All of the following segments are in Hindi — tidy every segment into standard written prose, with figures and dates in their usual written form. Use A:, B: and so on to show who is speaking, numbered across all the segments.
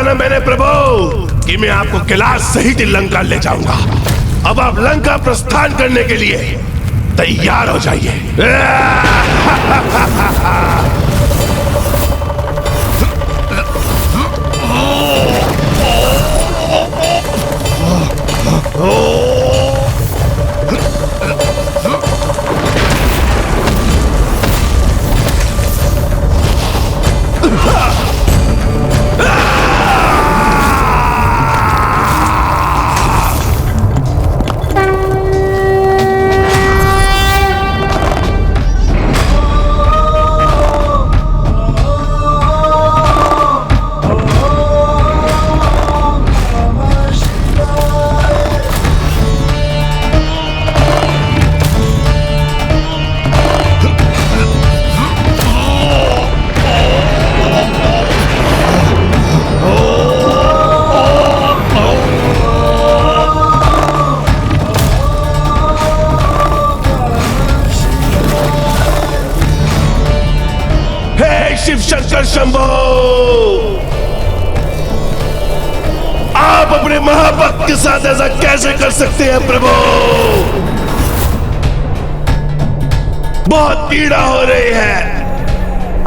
A: था ना मैंने प्रभु कि मैं आपको कैलाश सहित लंका ले जाऊंगा। अब आप लंका प्रस्थान करने के लिए तैयार हो जाइए। शिव शंकर शंभो, आप अपने महाभक्त के साथ ऐसा कैसे कर सकते हैं प्रभु? बहुत पीड़ा हो रही है,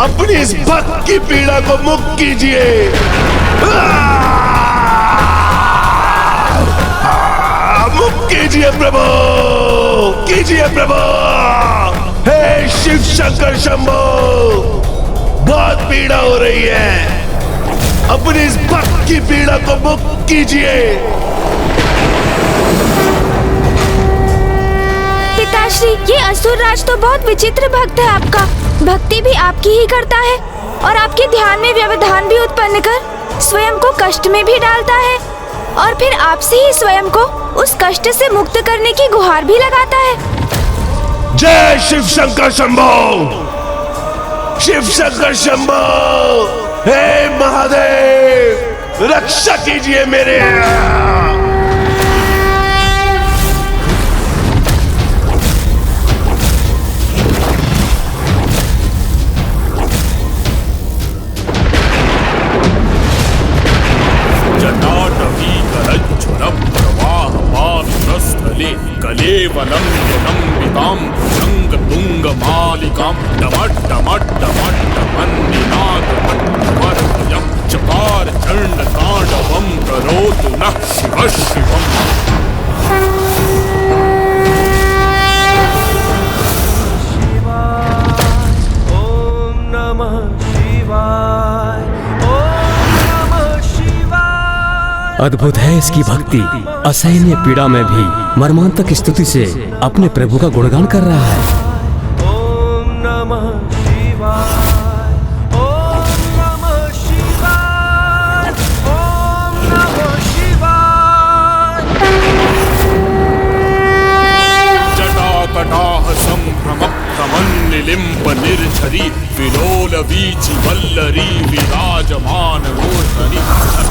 A: अपनी इस भक्त की पीड़ा को मुक्त कीजिए। मुक्त कीजिए प्रभु, कीजिए प्रभु। हे शिव शंकर शंभो, बहुत पीड़ा हो रही है, अपनी इस भक्त की पीड़ा को मुक्त कीजिए।
B: पिताश्री, ये असुर राज तो बहुत विचित्र भक्त है आपका। भक्ति भी आपकी ही करता है और आपके ध्यान में व्यवधान भी उत्पन्न कर स्वयं को कष्ट में भी डालता है और फिर आपसे ही स्वयं को उस कष्ट से मुक्त करने की गुहार भी लगाता है।
A: जय शिव शंकर शंभो, शिव शंकर शंभो। हे महादेव, रक्षा कीजिए मेरे।
C: कलेवलं यनम्बितां शङ्खतुङ्गमालिकां डमड्डमड्डमड्डमन्निनादमड्डमर्भयं चकार चण्डताण्डवं करोतु नः शिवः शिवम्।
D: अद्भुत है इसकी भक्ति। असहनीय पीड़ा में भी मर्मांतक स्तुति से अपने प्रभु का गुणगान कर रहा है।
E: ओम नमः शिवाय, ओम नमः शिवाय, ओम नमः शिवाय।
C: जटाकटाह संभ्रम प्रमन्निलिम्ब निर्झरी विलोल वीचि वल्लरी विराजमान मूर्धनि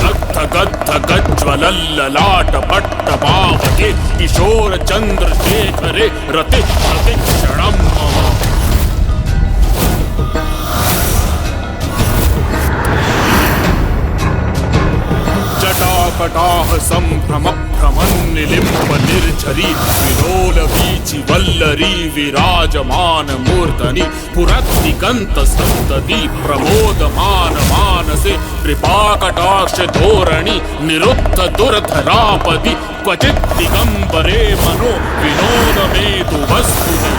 C: गद्ध गद्ध गज्ज्वलल्ललाट पट्टपावके किशोर चन्द्रशेखरे रति क्षणं मम। जटाकटाह संभ्रम प्रमन्निलिम्ब निर्झरी विलोल वीचि वल्लरी विराजमान मूर्धनि पुरद्दिगन्त सन्तति प्रमोदमान मानसे कृपाकटाक्ष धोरणि निरुद्ध दुर्धरापदि क्वचित् दिगम्बरे मनो विनोदमेतु वस्तुनि।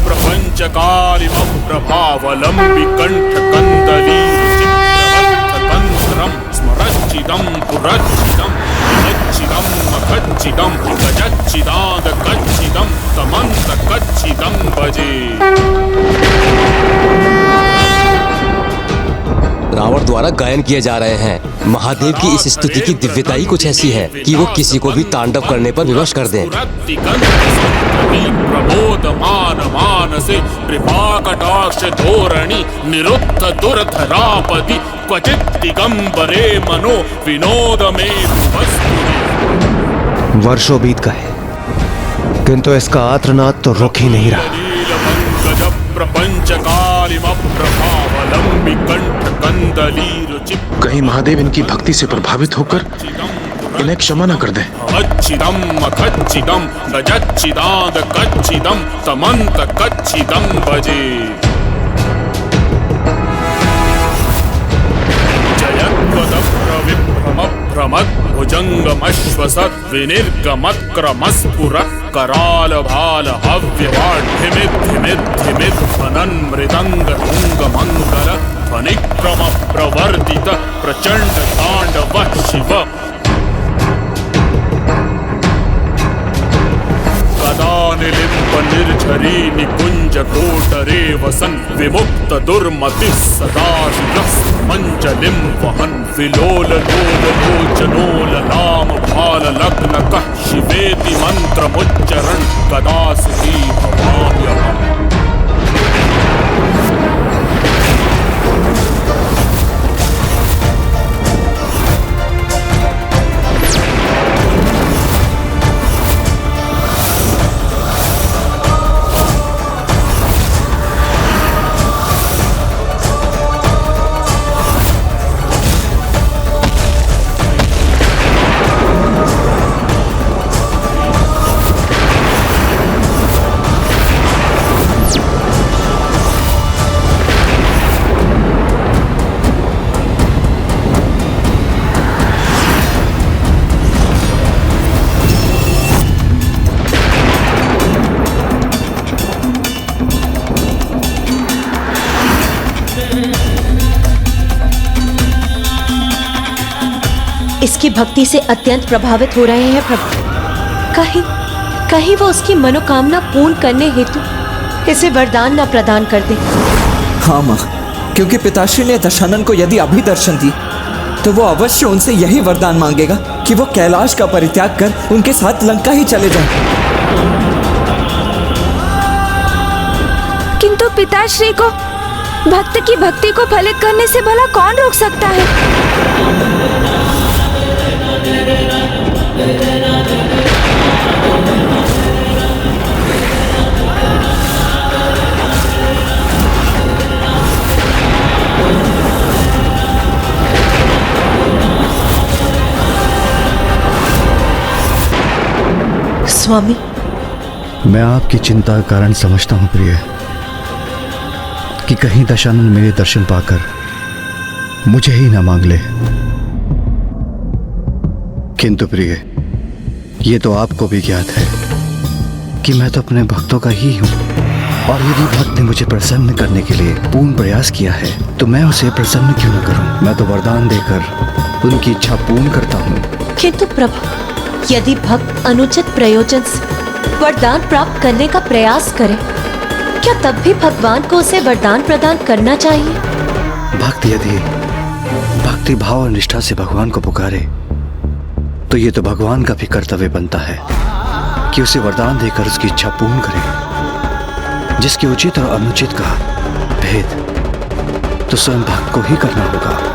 C: प्रपंचकारिमं प्रभावलंबि कंठकंदली चित्रवत्तंत्रं स्मरच्चिदं पुरच्चिदं मच्चिदं मखच्चिदं गजच्चिदाद कच्चिदं तमंत कच्चिदं भजे।
D: रावण द्वारा गायन किए जा रहे हैं। महादेव की इस स्तुति की दिव्यता ही कुछ ऐसी है कि वो किसी को भी तांडव करने पर विवश कर दें।
C: प्रबोधमान मानसे कृपाकटाक्ष धोरणि निरुद्ध दुर्धरापति क्वचित् दिगंबरे मनो विनोद में
E: वर्षों बीत गए किंतु इसका आर्तनाद तो रुक ही नहीं रहा।
C: प्रपंच कालिमप्रभावलंबि कंठ कंदली रुचि।
F: कहीं महादेव इनकी भक्ति से प्रभावित होकर इन्हें क्षमा न कर दे।
C: अच्छिदम अखच्चिदम गजच्चिदाद कच्चिदम तमंत कच्चिदम भजे। भुजंगमश्वसत् विनिर्गमत्क्रमस्फुरत् कराल भाल हव्यवाढ्यमिद्धिमिद्धिमिद् फनन्मृदंग तुंग मंगल फनिक्रम प्रवर्तित प्रचंड तांडव शिव। निलिम्ब निर्झरी निकुंज कोटरे वसन विमुक्त दुर्मति सदा मंजलिम वहन विलोल लोल लोचनोल नाम भाल लग्न कः शिवेति मंत्र मुच्चरण कदासुती भवाम्यहम्।
G: इसकी भक्ति से अत्यंत प्रभावित हो रहे हैं प्रभु। कहीं वो उसकी मनोकामना पूर्ण करने हेतु इसे वरदान न प्रदान कर दे।
H: हाँ माँ, क्योंकि पिताश्री ने दशानन को यदि अभी दर्शन दी तो वो अवश्य उनसे यही वरदान मांगेगा कि वो कैलाश का परित्याग कर उनके साथ लंका ही चले जाएं।
B: किंतु पिताश्री को भक्त की भक्ति को फलित करने से भला कौन रोक सकता है?
G: स्वामी,
E: मैं आपकी चिंता का कारण समझता हूं प्रिय, कि कहीं दशानन मेरे दर्शन पाकर मुझे ही ना मांग ले। किंतु प्रिय, ये तो आपको भी ज्ञात है कि मैं तो अपने भक्तों का ही हूं, और यदि भक्त ने मुझे प्रसन्न करने के लिए पूर्ण प्रयास किया है तो मैं उसे प्रसन्न क्यों न करूं। मैं तो वरदान देकर उनकी इच्छा पूर्ण करता हूं।
G: किंतु प्रभु, यदि भक्त अनुचित प्रयोजन से वरदान प्राप्त करने का प्रयास करे, क्या तब भी भगवान को उसे वरदान प्रदान करना चाहिए?
E: भक्त यदि भक्ति भाव और निष्ठा से भगवान को पुकारे तो ये तो भगवान का भी कर्तव्य बनता है कि उसे वरदान देकर उसकी इच्छा पूर्ण करे। जिसके उचित और अनुचित का भेद तो स्वयं भक्त को ही करना होगा।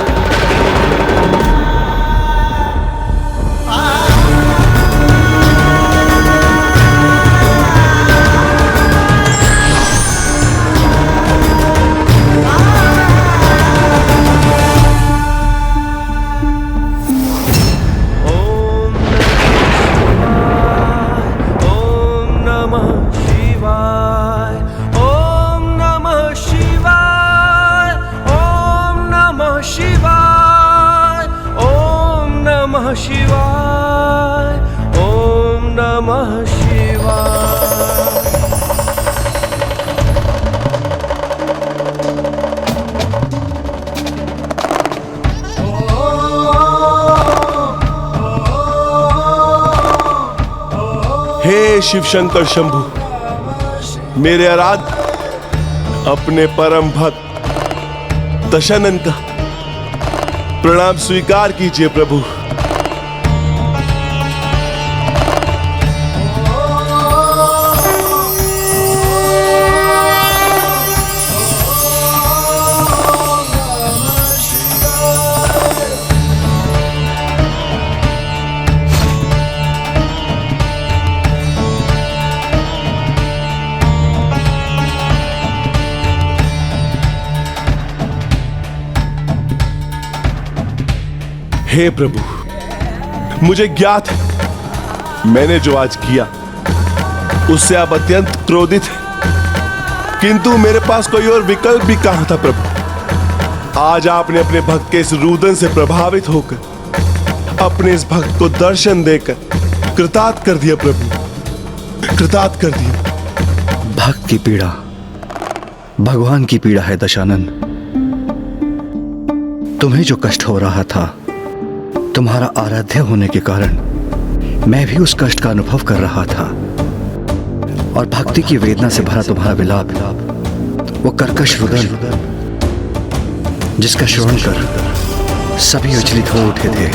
E: शिवाय, ओम नमः शिवाय।
A: हे शिव शंकर शंभु, मेरे आराध्य अपने परम भक्त दशानन का प्रणाम स्वीकार कीजिए प्रभु। हे प्रभु, मुझे ज्ञात है मैंने जो आज किया उससे आप अत्यंत क्रोधित हैं, किंतु मेरे पास कोई और विकल्प भी कहां था प्रभु। आज आपने अपने भक्त के इस रुदन से प्रभावित होकर अपने इस भक्त को दर्शन देकर कृतार्थ कर दिया प्रभु, कृतार्थ कर दिया।
E: भक्त की पीड़ा भगवान की पीड़ा है दशानन। तुम्हें जो कष्ट हो रहा था तुम्हारा आराध्य होने के कारण मैं भी उस कष्ट का अनुभव कर रहा था, और भक्ति की वेदना से भरा तुम्हारा विलाप, वो कर्कश रुदन जिसका श्रवण कर सभी विचलित हो उठे थे।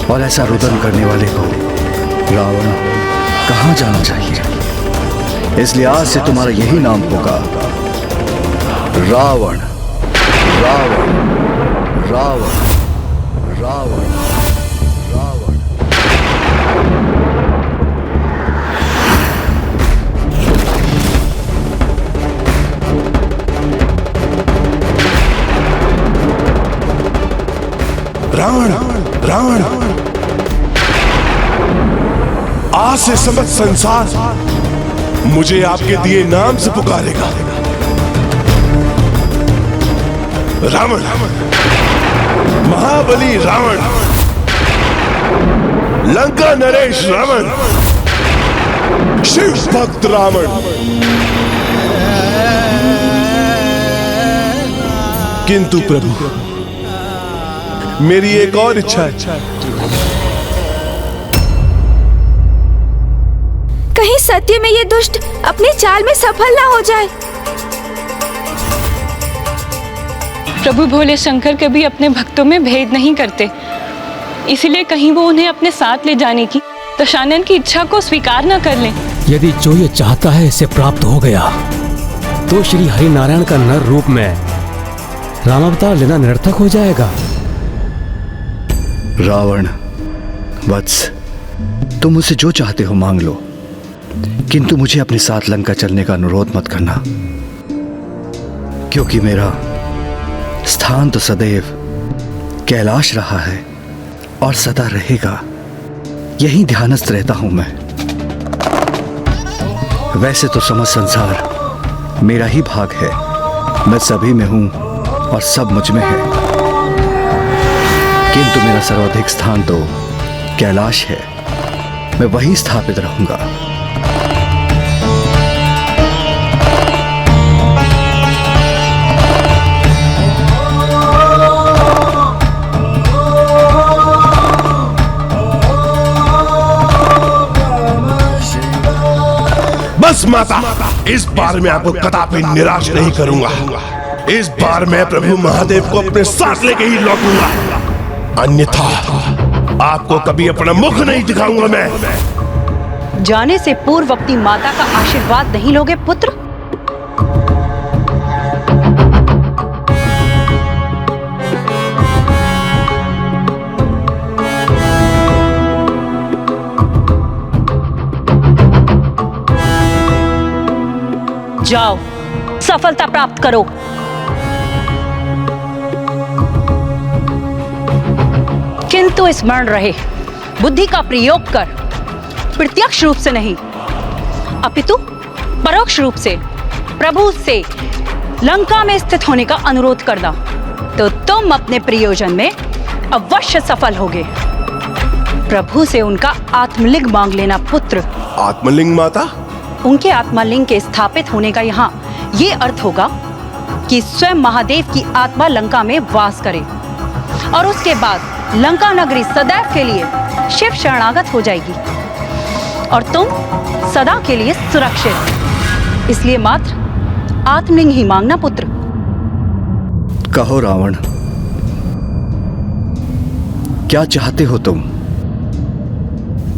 E: और ऐसा रुदन करने वाले को रावण कहां जाना चाहिए। इसलिए आज से तुम्हारा यही नाम होगा, रावण रावण रावण रावण रावण।
A: रावण रावण आज से समस्त संसार मुझे आपके दिए नाम से पुकारेगा। रावण, महाबली रावण, लंका नरेश रावण, शिव भक्त रावण। किंतु प्रभु, मेरी एक और इच्छा है।
B: कहीं सत्य में ये दुष्ट अपनी चाल में सफल ना हो जाए।
I: प्रभु भोले शंकर कभी अपने भक्तों में भेद नहीं करते, इसलिए कहीं वो उन्हें अपने साथ ले जाने की दशानन की इच्छा को स्वीकार न कर लें।
D: यदि जो ये चाहता है इसे प्राप्त हो गया तो श्री हरि नारायण का नर रूप में रामावतार लेना निरर्थक हो जाएगा।
E: रावण वत्स, तुम मुझसे जो चाहते हो मांग लो, किंतु मुझे अपने साथ लंका चलने का अनुरोध मत करना, क्योंकि मेरा स्थान तो सदैव कैलाश रहा है और सदा रहेगा। यही ध्यानस्थ रहता हूं मैं। वैसे तो समस्त संसार मेरा ही भाग है, मैं सभी में हूं और सब मुझ में है, किंतु मेरा सर्वाधिक स्थान तो कैलाश है। मैं वहीं स्थापित रहूंगा।
A: बस माता, इस बार मैं आपको कदापि निराश नहीं करूंगा। इस बार मैं प्रभु महादेव को अपने साथ लेके ही लौटूंगा, अन्यथा आपको कभी अपना मुख नहीं दिखाऊंगा मैं।
J: जाने से पूर्व अपनी माता का आशीर्वाद नहीं लोगे पुत्र? जाओ, सफलता प्राप्त करो। किंतु स्मरण रहे, बुद्धि का प्रयोग कर, प्रत्यक्ष रूप से नहीं अपितु परोक्ष रूप से प्रभु से लंका में स्थित होने का अनुरोध करना, तो तुम अपने प्रयोजन में अवश्य सफल होगे। प्रभु से उनका आत्मलिंग मांग लेना पुत्र।
A: आत्मलिंग माता?
J: उनके आत्मलिंग के स्थापित होने का यहाँ ये अर्थ होगा कि स्वयं महादेव की आत्मा लंका में वास करे, और उसके बाद लंका नगरी सदैव के लिए शिव शरणागत हो जाएगी और तुम सदा के लिए सुरक्षित। इसलिए मात्र आत्मलिंग ही मांगना पुत्र।
E: कहो रावण, क्या चाहते हो तुम?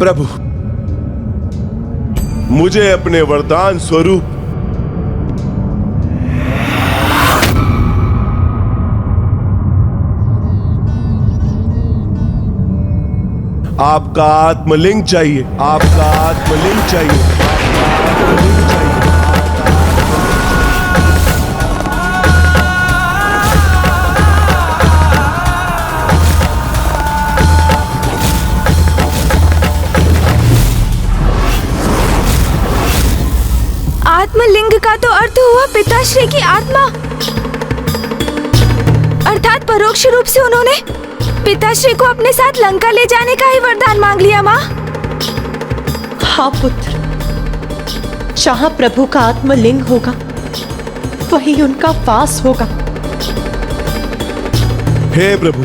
A: प्रभु, मुझे अपने वरदान स्वरूप आपका आत्मलिंग चाहिए। आपका आत्मलिंग चाहिए। आपका आत्मलिंग चाहिए।
B: आत्मलिंग का तो अर्थ हुआ पिताश्री की आत्मा, अर्थात परोक्ष रूप से उन्होंने पिताश्री को अपने साथ लंका ले जाने का ही वरदान मांग लिया। माँ,
G: हाँ पुत्र, जहाँ प्रभु का आत्मलिंग होगा वही उनका वास होगा।
A: हे प्रभु,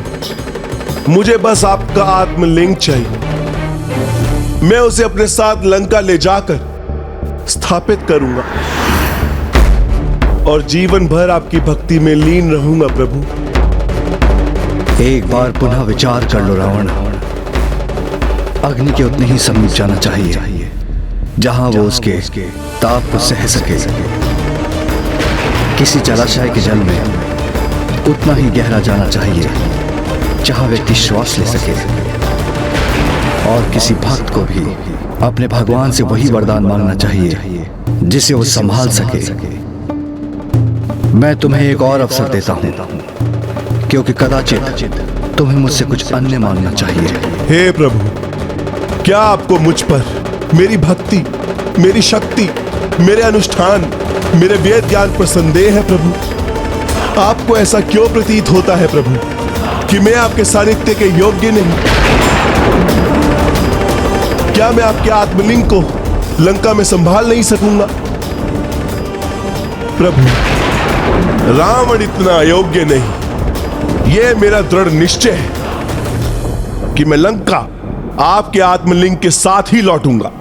A: मुझे बस आपका आत्मलिंग चाहिए। मैं उसे अपने साथ लंका ले जाकर स्थापित करूंगा और जीवन भर आपकी भक्ति में लीन रहूंगा। प्रभु,
E: एक बार पुनः विचार कर लो रावण। अग्नि के उतने ही समीप जाना चाहिए जहां वो उसके ताप को सह सके। किसी जलाशय के जल में उतना ही गहरा जाना चाहिए जहां व्यक्ति श्वास ले सके। और किसी भक्त को भी अपने भगवान से वही वरदान मांगना चाहिए जिसे वो संभाल सके। मैं तुम्हें एक और अवसर देता हूं, क्योंकि कदाचित तुम्हें मुझसे कुछ अन्य मांगना चाहिए।
A: हे प्रभु, क्या आपको मुझ पर, मेरी भक्ति, मेरी शक्ति, मेरे अनुष्ठान, मेरे वेद ज्ञान पर संदेह है? प्रभु, आपको ऐसा क्यों प्रतीत होता है प्रभु कि मैं आपके सानिध्य के योग्य नहीं? क्या मैं आपके आत्मलिंग को लंका में संभाल नहीं सकूंगा? प्रभु, रावण इतना अयोग्य नहीं। यह मेरा दृढ़ निश्चय है कि मैं लंका आपके आत्मलिंग के साथ ही लौटूंगा,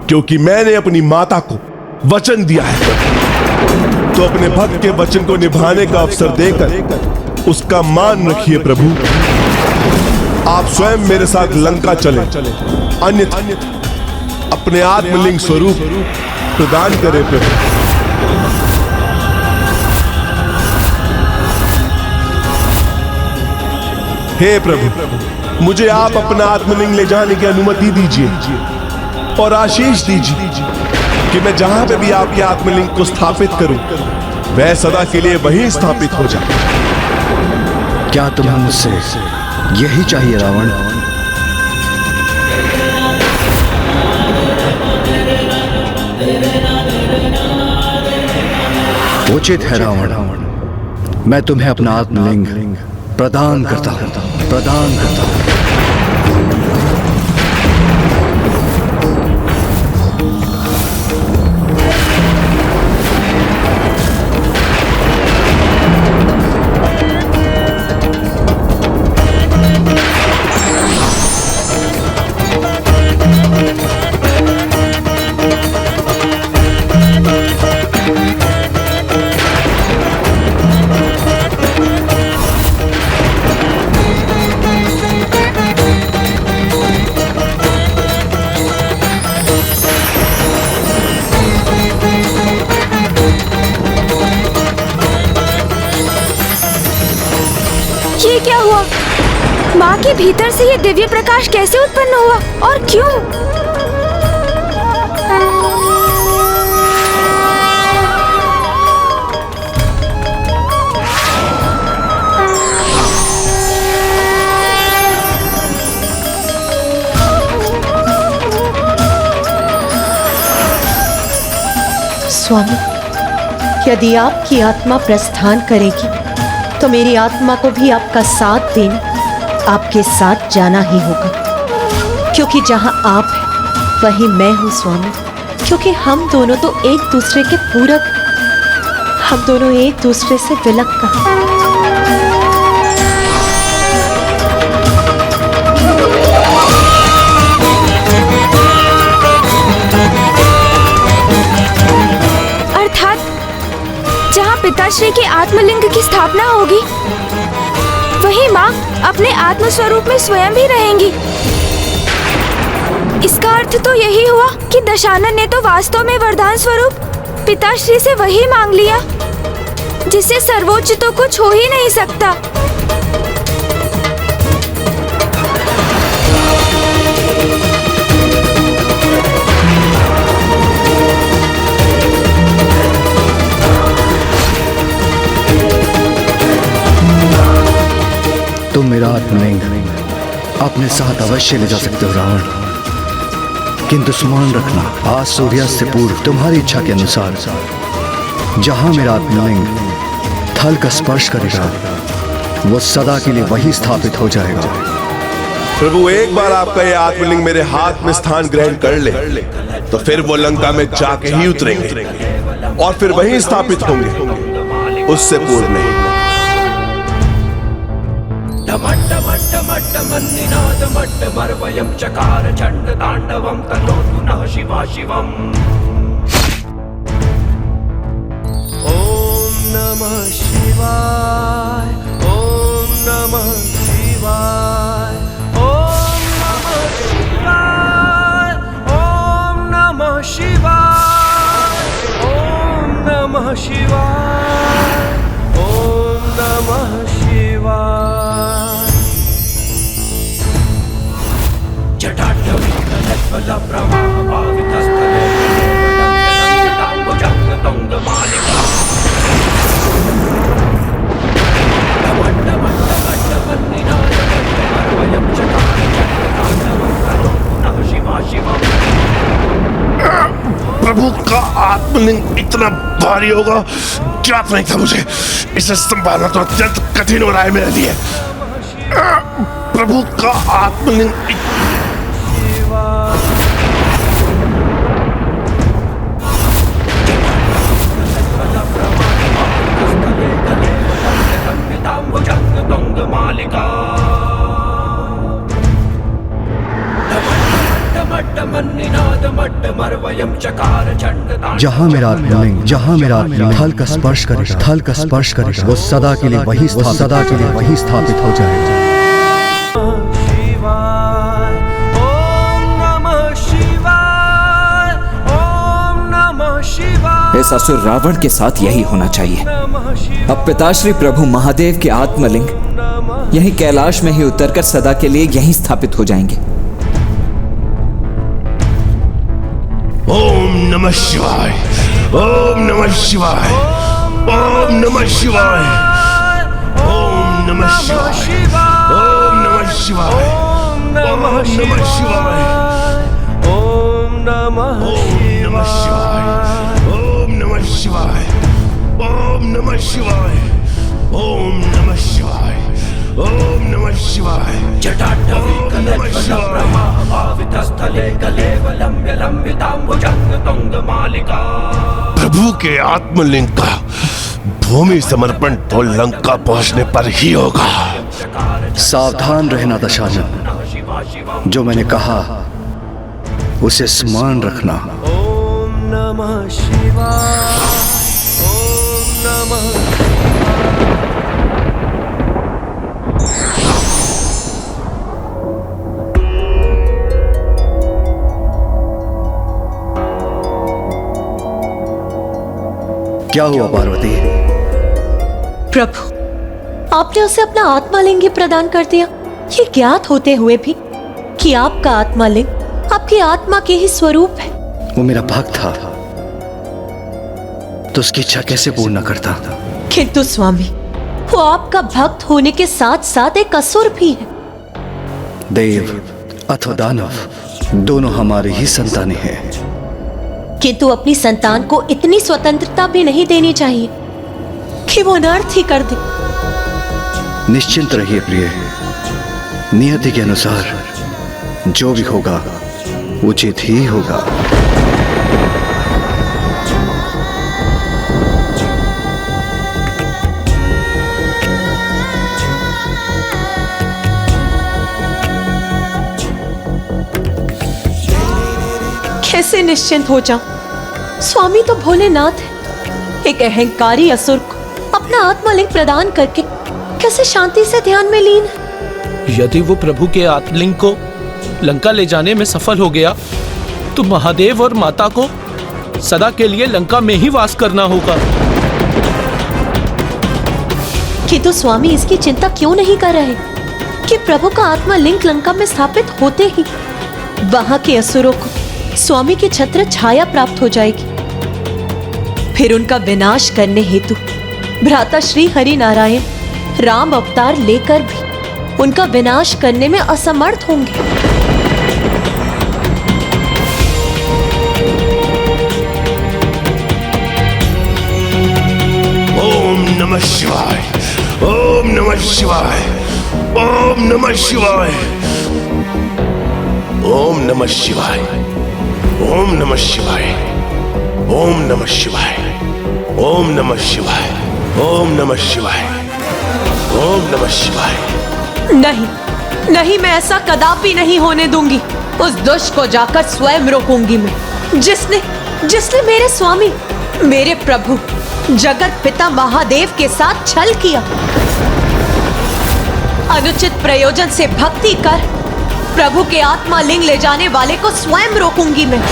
A: क्योंकि मैंने अपनी माता को वचन दिया है। तो अपने भक्त के वचन को निभाने का अवसर देकर उसका मान रखिए प्रभु। आप स्वयं मेरे साथ लंका चले, अन्यथा अपने आत्मलिंग स्वरूप प्रदान करें प्रभु। हे प्रभु, मुझे आप अपना आत्मलिंग ले जाने की अनुमति दीजिए और आशीष दीजिए कि मैं जहां पे भी आपके आत्मलिंग को स्थापित करूं, वह सदा के लिए वहीं स्थापित हो जाए।
E: क्या तुम्हें मुझसे यही चाहिए रावण? उचित है रावण, मैं तुम्हें अपना आत्मलिंग प्रदान करता हूं।
B: ये क्या हुआ? माँ के भीतर से ये दिव्य प्रकाश कैसे उत्पन्न हुआ और क्यों?
G: स्वामी, यदि आपकी आत्मा प्रस्थान करेगी तो मेरी आत्मा को भी आपका साथ देना, आपके साथ जाना ही होगा, क्योंकि जहां आप हैं वहीं मैं हूं स्वामी। क्योंकि हम दोनों तो एक दूसरे के पूरक, हम दोनों एक दूसरे से विलग कहां।
B: जहाँ पिताश्री के आत्मलिंग की स्थापना होगी वही माँ अपने आत्म स्वरूप में स्वयं भी रहेंगी। इसका अर्थ तो यही हुआ कि दशानन ने तो वास्तव में वरदान स्वरूप पिताश्री से वही मांग लिया जिससे सर्वोच्च तो कुछ हो ही नहीं सकता।
E: तुम मेरा आत्मलिंग अपने साथ अवश्य ले जा सकते हो रावण, किंतु स्मरण रखना आज सूर्यास्त से पूर्व तुम्हारी इच्छा के अनुसार जहां मेरा आत्मलिंग थल का स्पर्श करेगा वो सदा के लिए वही स्थापित हो जाएगा।
A: प्रभु, एक बार आपका ये आत्मलिंग मेरे हाथ में स्थान ग्रहण कर ले तो फिर वो लंका में जाके ही उतरेंगे और फिर वहीं स्थापित होंगे, उससे पूर्व नहीं।
K: चकार चंड तांडवम तनोतु नः शिवा शिवम। ओम नमः शिवाय, ओम नमः शिवाय, ओम नमः शिवाय, ओम नमः शिवाय, ओम नमः शिवाय, ओम नमः शिवाय।
A: प्रभु का आत्मलिंग इतना भारी होगा ज्ञात नहीं था मुझे। इसे संभालना तो अत्यंत कठिन हो रहा है मेरे लिए। प्रभु का आत्मलिंग
E: जहां मेरा आत्मलिंग थल का स्पर्श करेगा वो सदा के लिए वही स्थापित हो जाएगा।
H: इस असुर रावण के साथ यही होना चाहिए। अब पिताश्री प्रभु महादेव के आत्मलिंग यही कैलाश में ही उतरकर सदा के लिए यहीं स्थापित हो जाएंगे।
A: ओम नमः शिवाय, ओम नमः शिवाय, ओम नमः शिवाय, ओम नमः शिवाय, ओम नमः शिवाय, ओम नमः शिवाय, ओम नमः शिवाय, ओम नमः शिवाय, ओम नमः शिवाय, ओम नमः शिवाय, ओम नमः शिवाय। जटाटवी कलज्वलं प्रवाह पावितस्थले कलेवलम्ब्य लम्बिताम्बुजंग तुंगमालिका। प्रभु के आत्मलिंग का भूमि समर्पण तो लंका पहुंचने पर ही होगा।
E: सावधान रहना दशानन, जो मैंने कहा उसे स्मरण रखना।
K: ओम नमः शिवाय, ओम नमः
E: क्या हुआ पार्वती?
G: प्रभु, आपने उसे अपना आत्मालिंग ही प्रदान कर दिया, ये ज्ञात होते हुए भी कि आपका आत्मालिंग आपकी आत्मा के ही स्वरूप है।
E: वो मेरा भक्त था तो उसकी इच्छा कैसे पूर्ण करता?
G: किंतु स्वामी, वो आपका भक्त होने के साथ साथ एक असुर भी है।
E: देव अथवा दानव दोनों हमारे ही संतानें हैं,
G: किंतु अपनी संतान को इतनी स्वतंत्रता भी नहीं देनी चाहिए कि वो अनर्थ ही कर दे।
E: निश्चिंत रहिए प्रिय, नियति के अनुसार जो भी होगा उचित ही होगा।
G: कैसे निश्चिंत हो जाऊं? स्वामी तो भोलेनाथ है। एक अहंकारी असुर को अपना आत्मलिंग प्रदान करके कैसे शांति से ध्यान में लीन है।
L: यदि वो प्रभु के आत्मलिंग को लंका ले जाने में सफल हो गया तो महादेव और माता को सदा के लिए लंका में ही वास करना होगा।
G: किंतु स्वामी इसकी चिंता क्यों नहीं कर रहे कि प्रभु का आत्मा लिंग लंका में स्थापित होते ही वहां के असुरों को स्वामी की छत्र छाया प्राप्त हो जाएगी। फिर उनका विनाश करने हेतु भ्राता श्री हरि नारायण राम अवतार लेकर भी उनका विनाश करने में असमर्थ होंगे।
A: ओम नमः शिवाय, ओम नमः शिवाय, ओम नमः शिवाय, ओम नमः शिवाय, ओम नमः शिवाय, ओम नमः शिवाय, ओम नमः शिवाय, ओम नमः शिवाय, ओम नमः शिवाय।
G: नहीं नहीं, मैं ऐसा कदापि नहीं होने दूंगी। उस दुष्ट को जाकर स्वयं रोकूंगी मैं, जिसने मेरे स्वामी, मेरे प्रभु जगत पिता महादेव के साथ छल किया। अनुचित प्रयोजन से भक्ति कर प्रभु के आत्मा लिंग ले जाने वाले को स्वयं रोकूंगी मैं।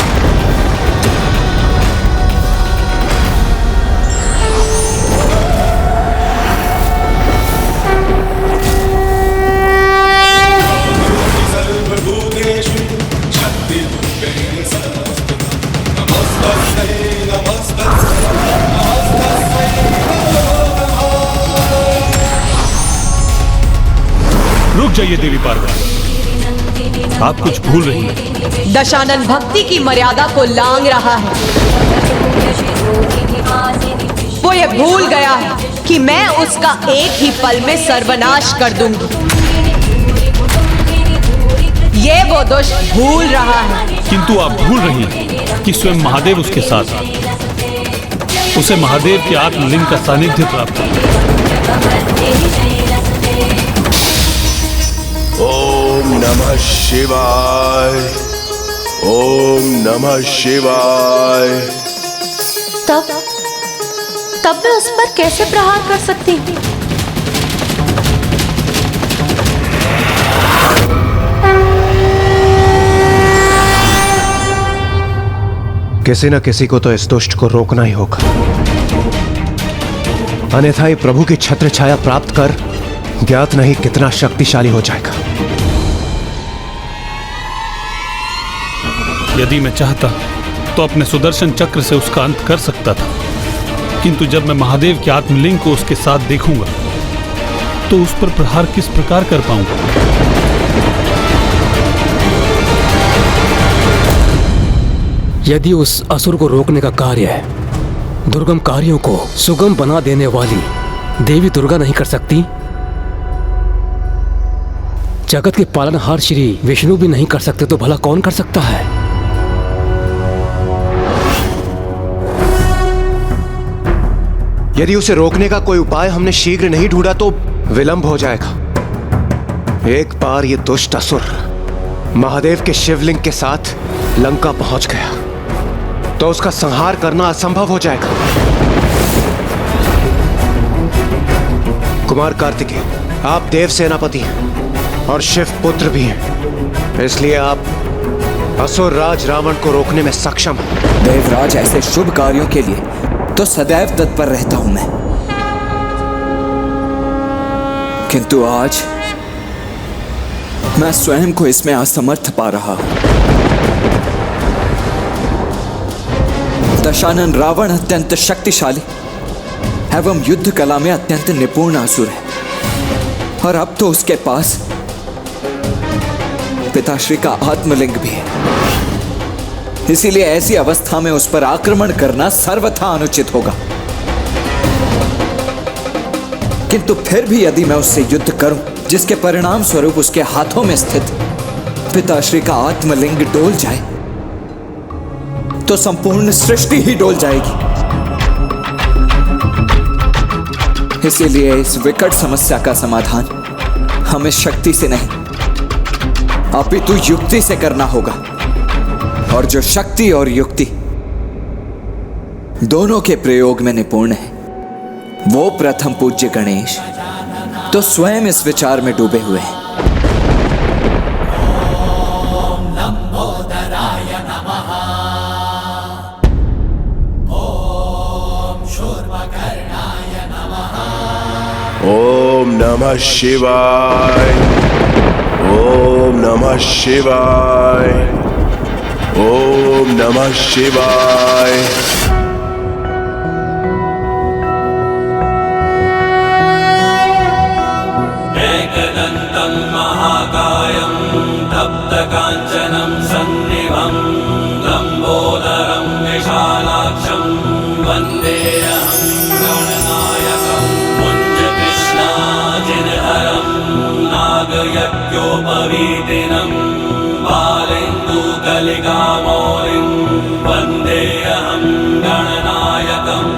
D: रुक जाइए देवी पार्वती, आप कुछ भूल रही हैं।
G: दशानन भक्ति की मर्यादा को लांघ रहा है। वो ये भूल गया है कि मैं उसका एक ही पल में सर्वनाश कर दूंगी। ये वो दुष्ट भूल रहा है।
D: किंतु आप भूल रही हैं कि स्वयं महादेव उसके साथ हैं। उसे महादेव के आत्मलिंग का सानिध्य प्राप्त है।
A: ओम नमः शिवाय, ओम नमः शिवाय।
G: तब मैं उस पर कैसे प्रहार कर सकती हूँ?
E: किसी न किसी को तो इस दुष्ट को रोकना ही होगा, अन्यथा ये प्रभु की छत्र छाया प्राप्त कर ज्ञात नहीं कितना शक्तिशाली हो जाएगा।
D: यदि मैं चाहता तो अपने सुदर्शन चक्र से उसका अंत कर सकता था, किंतु जब मैं महादेव के आत्मलिंग को उसके साथ देखूंगा तो उस पर प्रहार किस प्रकार कर पाऊंगा। यदि उस असुर को रोकने का कार्य है दुर्गम कार्यों को सुगम बना देने वाली देवी दुर्गा नहीं कर सकती, जगत के पालनहार श्री विष्णु भी नहीं कर सकते, तो भला कौन कर सकता है?
E: यदि उसे रोकने का कोई उपाय हमने शीघ्र नहीं ढूंढा तो विलंब हो जाएगा। एक बार ये दुष्ट असुर महादेव के शिवलिंग के साथ लंका पहुंच गया तो उसका संहार करना असंभव हो जाएगा। कुमार कार्तिकेय, आप देव सेनापति हैं और शिव पुत्र भी हैं, इसलिए आप असुर राज रावण को रोकने में सक्षम हैं।
H: देवराज, ऐसे शुभ कार्यों के लिए तो सदैव तत्पर रहता हूं मैं, किंतु आज मैं स्वयं को इसमें असमर्थ पा रहा हूं। दशानन रावण अत्यंत शक्तिशाली एवं युद्ध कला में अत्यंत निपुण असुर है, और अब तो उसके पास पिताश्री का आत्मलिंग भी है। इसीलिए ऐसी अवस्था में उस पर आक्रमण करना सर्वथा अनुचित होगा। किंतु फिर भी यदि मैं उससे युद्ध करूं, जिसके परिणाम स्वरूप उसके हाथों में स्थित पिताश्री का आत्मलिंग डोल जाए, तो संपूर्ण सृष्टि ही डोल जाएगी। इसीलिए इस विकट समस्या का समाधान हमें शक्ति से नहीं अपितु युक्ति से करना होगा, और जो शक्ति और युक्ति दोनों के प्रयोग में निपुण है वो प्रथम पूज्य गणेश तो स्वयं इस विचार में डूबे हुए हैं।
A: ओम नमः शिवाय, ओम नमः शिवाय, ओम नमः शिवाय।
K: एकदन्तं महाकायं तप्तकाञ्चनं सन्निभं लम्बोदरं विशालाक्षं वन्देऽहं गणनायकं मुञ्जकृष्णाजिनहरं नागयज्ञोपवीतिनं बालेन्दुकलिकामौलिं वन्देऽहं गणनायकम्।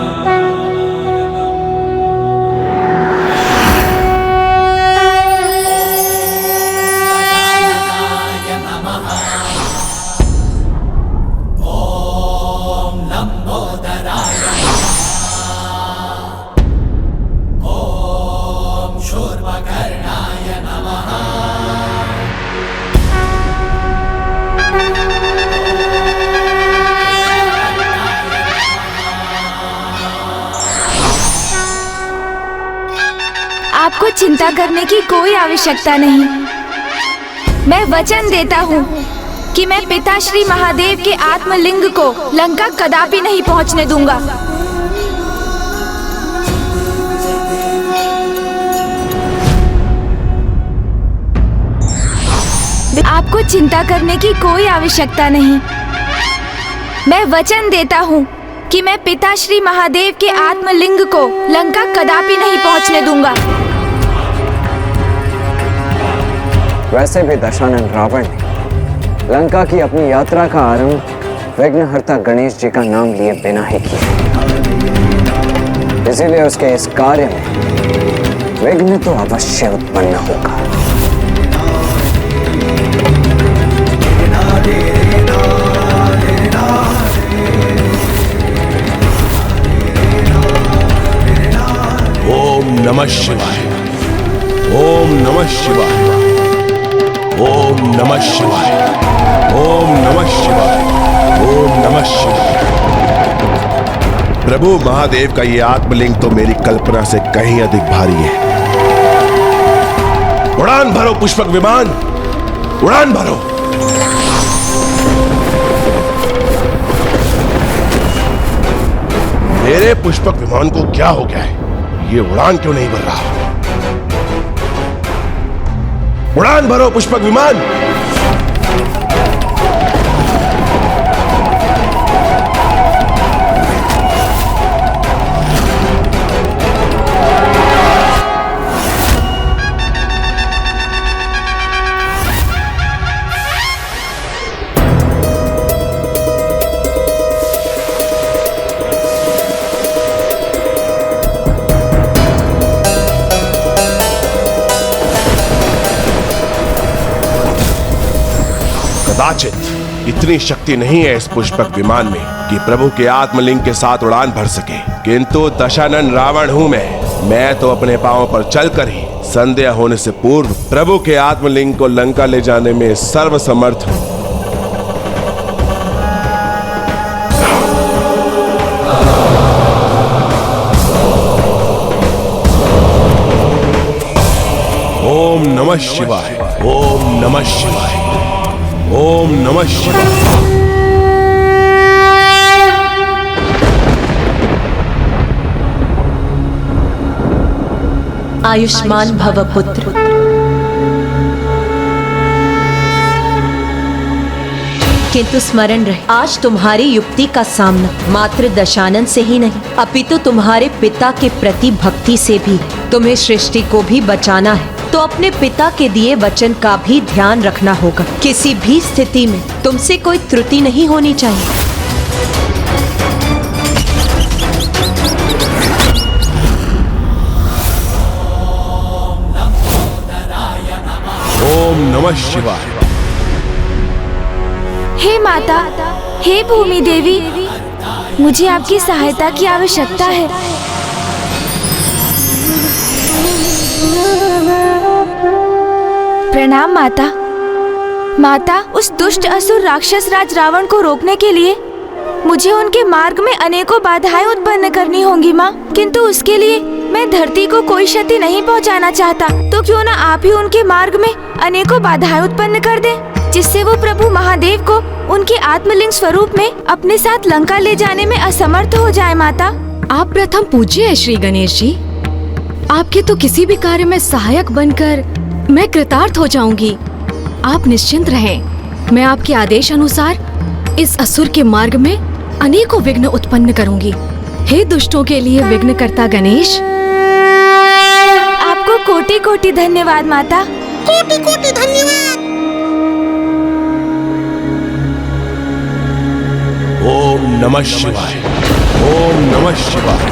B: आपको चिंता करने की कोई आवश्यकता नहीं। मैं वचन देता हूँ कि मैं पिता श्री महादेव के आत्मलिंग को लंका कदापि नहीं पहुँचने दूंगा। आपको चिंता करने की कोई आवश्यकता नहीं। मैं वचन देता हूँ कि मैं पिता श्री महादेव के आत्मलिंग को लंका कदापि नहीं पहुँचने दूंगा।
M: वैसे भी दशानन रावण ने लंका की अपनी यात्रा का आरंभ विघ्नहर्ता गणेश जी का नाम लिए बिना ही किया, इसीलिए उसके इस कार्य में विघ्न तो अवश्य उत्पन्न होगा।
A: ओम नमः शिवाय, ओम नमः शिवाय, ओम नमः शिवाय, ओम नमः शिवाय, ओम नमः शिवाय। प्रभु महादेव का ये आत्मलिंग तो मेरी कल्पना से कहीं अधिक भारी है। उड़ान भरो पुष्पक विमान, उड़ान भरो। मेरे पुष्पक विमान को क्या हो गया है? ये उड़ान क्यों नहीं भर रहा? उड़ान भरो पुष्पक विमान। कदाचित इतनी शक्ति नहीं है इस पुष्पक विमान में कि प्रभु के आत्मलिंग के साथ उड़ान भर सके, किंतु दशानन रावण हूं मैं तो अपने पांवों पर चलकर ही संध्या होने से पूर्व प्रभु के आत्मलिंग को लंका ले जाने में सर्वसमर्थ हूं। ओम नमः शिवाय, ओम नमः शिवाय, ओम नमः शिवाय।
G: आयुष्मान भव पुत्र। किंतु स्मरण रहे, आज तुम्हारी युक्ति का सामना मात्र दशानन से ही नहीं अपितु तुम्हारे पिता के प्रति भक्ति से भी तुम्हें सृष्टि को भी बचाना है। तो अपने पिता के दिए वचन का भी ध्यान रखना होगा। किसी भी स्थिति में तुमसे कोई त्रुटि नहीं होनी चाहिए।
A: ओम नमः शिवाय।
B: हे माता, हे भूमि देवी, मुझे आपकी सहायता की आवश्यकता है। प्रणाम माता। माता, उस दुष्ट असुर राक्षस राज रावण को रोकने के लिए मुझे उनके मार्ग में अनेकों बाधाएं उत्पन्न करनी होंगी माँ। किंतु उसके लिए मैं धरती को कोई क्षति नहीं पहुँचाना चाहता। तो क्यों न आप ही उनके मार्ग में अनेकों बाधाएं उत्पन्न कर दें, जिससे वो प्रभु महादेव को उनके आत्मलिंग स्वरूप में अपने साथ लंका ले जाने में असमर्थ हो जाए। माता,
N: आप प्रथम पूज्य है श्री गणेश जी। आपके तो किसी भी कार्य में सहायक बनकर मैं कृतार्थ हो जाऊंगी। आप निश्चिंत रहें, मैं आपके आदेश अनुसार इस असुर के मार्ग में अनेकों विघ्न उत्पन्न करूंगी। हे दुष्टों के लिए विघ्नकर्ता गणेश,
B: आपको कोटि कोटि धन्यवाद माता।
N: कोटि कोटि धन्यवाद।
A: ओम नमः शिवाय, ओम नमः शिवाय,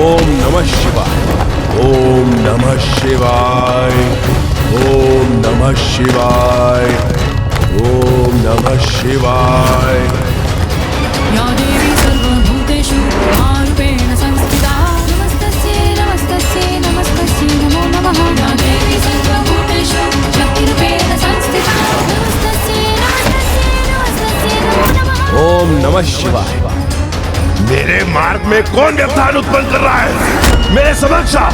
A: ओम नमः शिवाय, ओम नमः शिवाय, ओम नमः शिवाय, ओम नमः शिवाय।
O: या देवी सर्वभूतेषु मारूपेण संस्थिता नमस्तस्यै नमस्तस्यै नमस्तस्यै नमो नमः। या देवी सर्वभूतेषु शक्तिरूपेण संस्थिता नमस्तस्यै नमस्तस्यै नमस्तस्यै नमो नमः।
A: ओम नमः शिवाय। मेरे मार्ग में कौन व्यवधान उत्पन्न कर रहा है? मेरे समक्ष आ।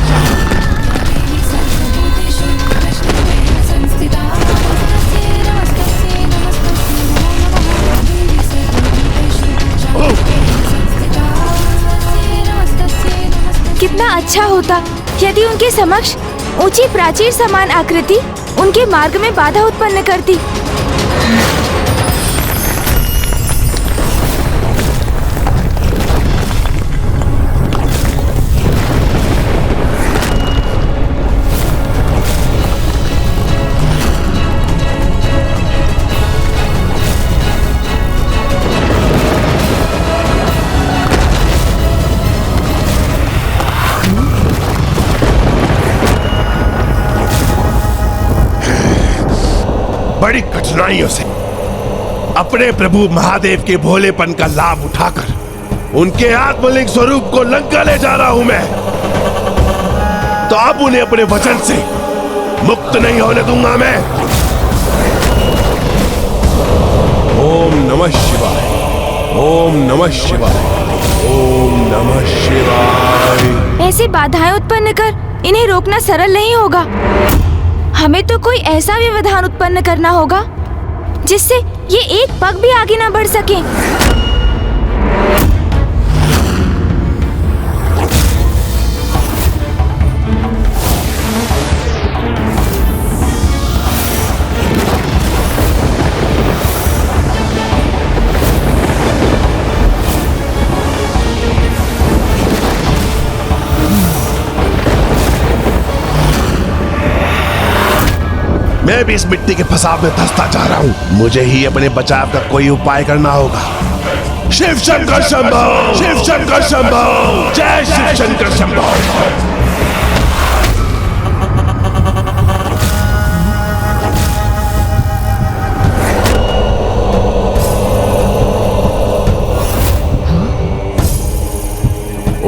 B: कितना अच्छा होता यदि उनके समक्ष ऊंची प्राचीर समान आकृति उनके मार्ग में बाधा उत्पन्न करती।
A: बड़ी कठिनाइयों से अपने प्रभु महादेव के भोलेपन का लाभ उठाकर उनके आत्मलिंग स्वरूप को लंका ले जा रहा हूं मैं। तो अब उन्हें अपने वचन से मुक्त नहीं होने दूंगा मैं। ओम नमः शिवाय, ओम नमः शिवाय, ओम नमः शिवाय।
B: ऐसी बाधाएं उत्पन्न कर इन्हें रोकना सरल नहीं होगा। हमें तो कोई ऐसा व्यवधान उत्पन्न करना होगा जिससे ये एक पग भी आगे ना बढ़ सके।
A: मैं भी इस मिट्टी के फसाव में धंसता जा रहा हूँ। मुझे ही अपने बचाव का कोई उपाय करना होगा। शिव शंकर शंभो, शिव शंकर शंभो, जय शिव शंकर शंभो।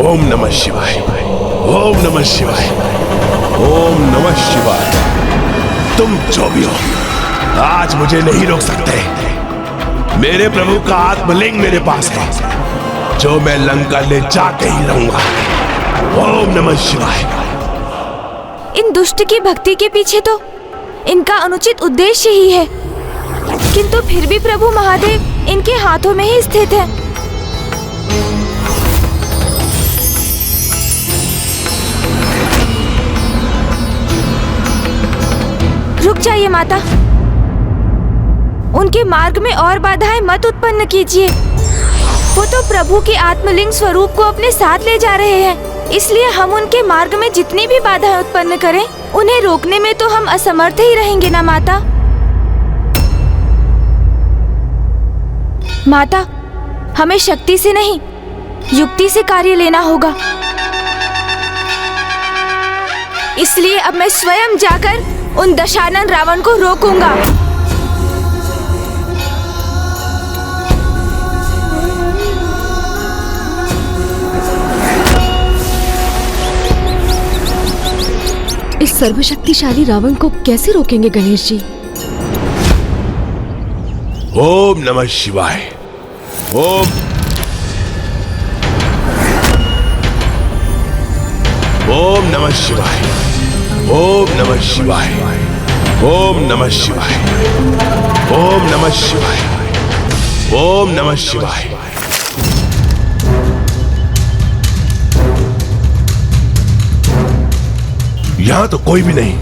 A: ओम नमः शिवाय, ओम नमः शिवाय, ओम नमः शिवाय। तुम जो भी हो, आज मुझे नहीं रोक सकते। मेरे प्रभु का आत्मलिंग मेरे पास है, जो मैं लंका ले जाके ही रहूंगा। ओम नमः शिवाय।
B: इन दुष्ट की भक्ति के पीछे तो इनका अनुचित उद्देश्य ही है, किंतु फिर भी प्रभु महादेव इनके हाथों में ही स्थित है। रुक जाइए माता, उनके मार्ग में और बाधाएं मत उत्पन्न कीजिए। वो तो प्रभु के आत्मलिंग स्वरूप को अपने साथ ले जा रहे हैं, इसलिए हम उनके मार्ग में जितनी भी बाधाएं उत्पन्न करें, उन्हें रोकने में तो हम असमर्थ ही रहेंगे ना माता। माता, हमें शक्ति से नहीं, युक्ति से कार्य लेना होगा। इसलिए अब मैं स्वयं जाकर उन दशानन रावण को रोकूंगा।
N: इस सर्वशक्तिशाली रावण को कैसे रोकेंगे गणेश जी?
A: ओम नमः शिवाय। ओम नमः शिवाय। ओम नमः शिवाय। ओम नमः शिवाय। ओम नमः शिवाय। ओम नमः शिवाय। यहां तो कोई भी नहीं,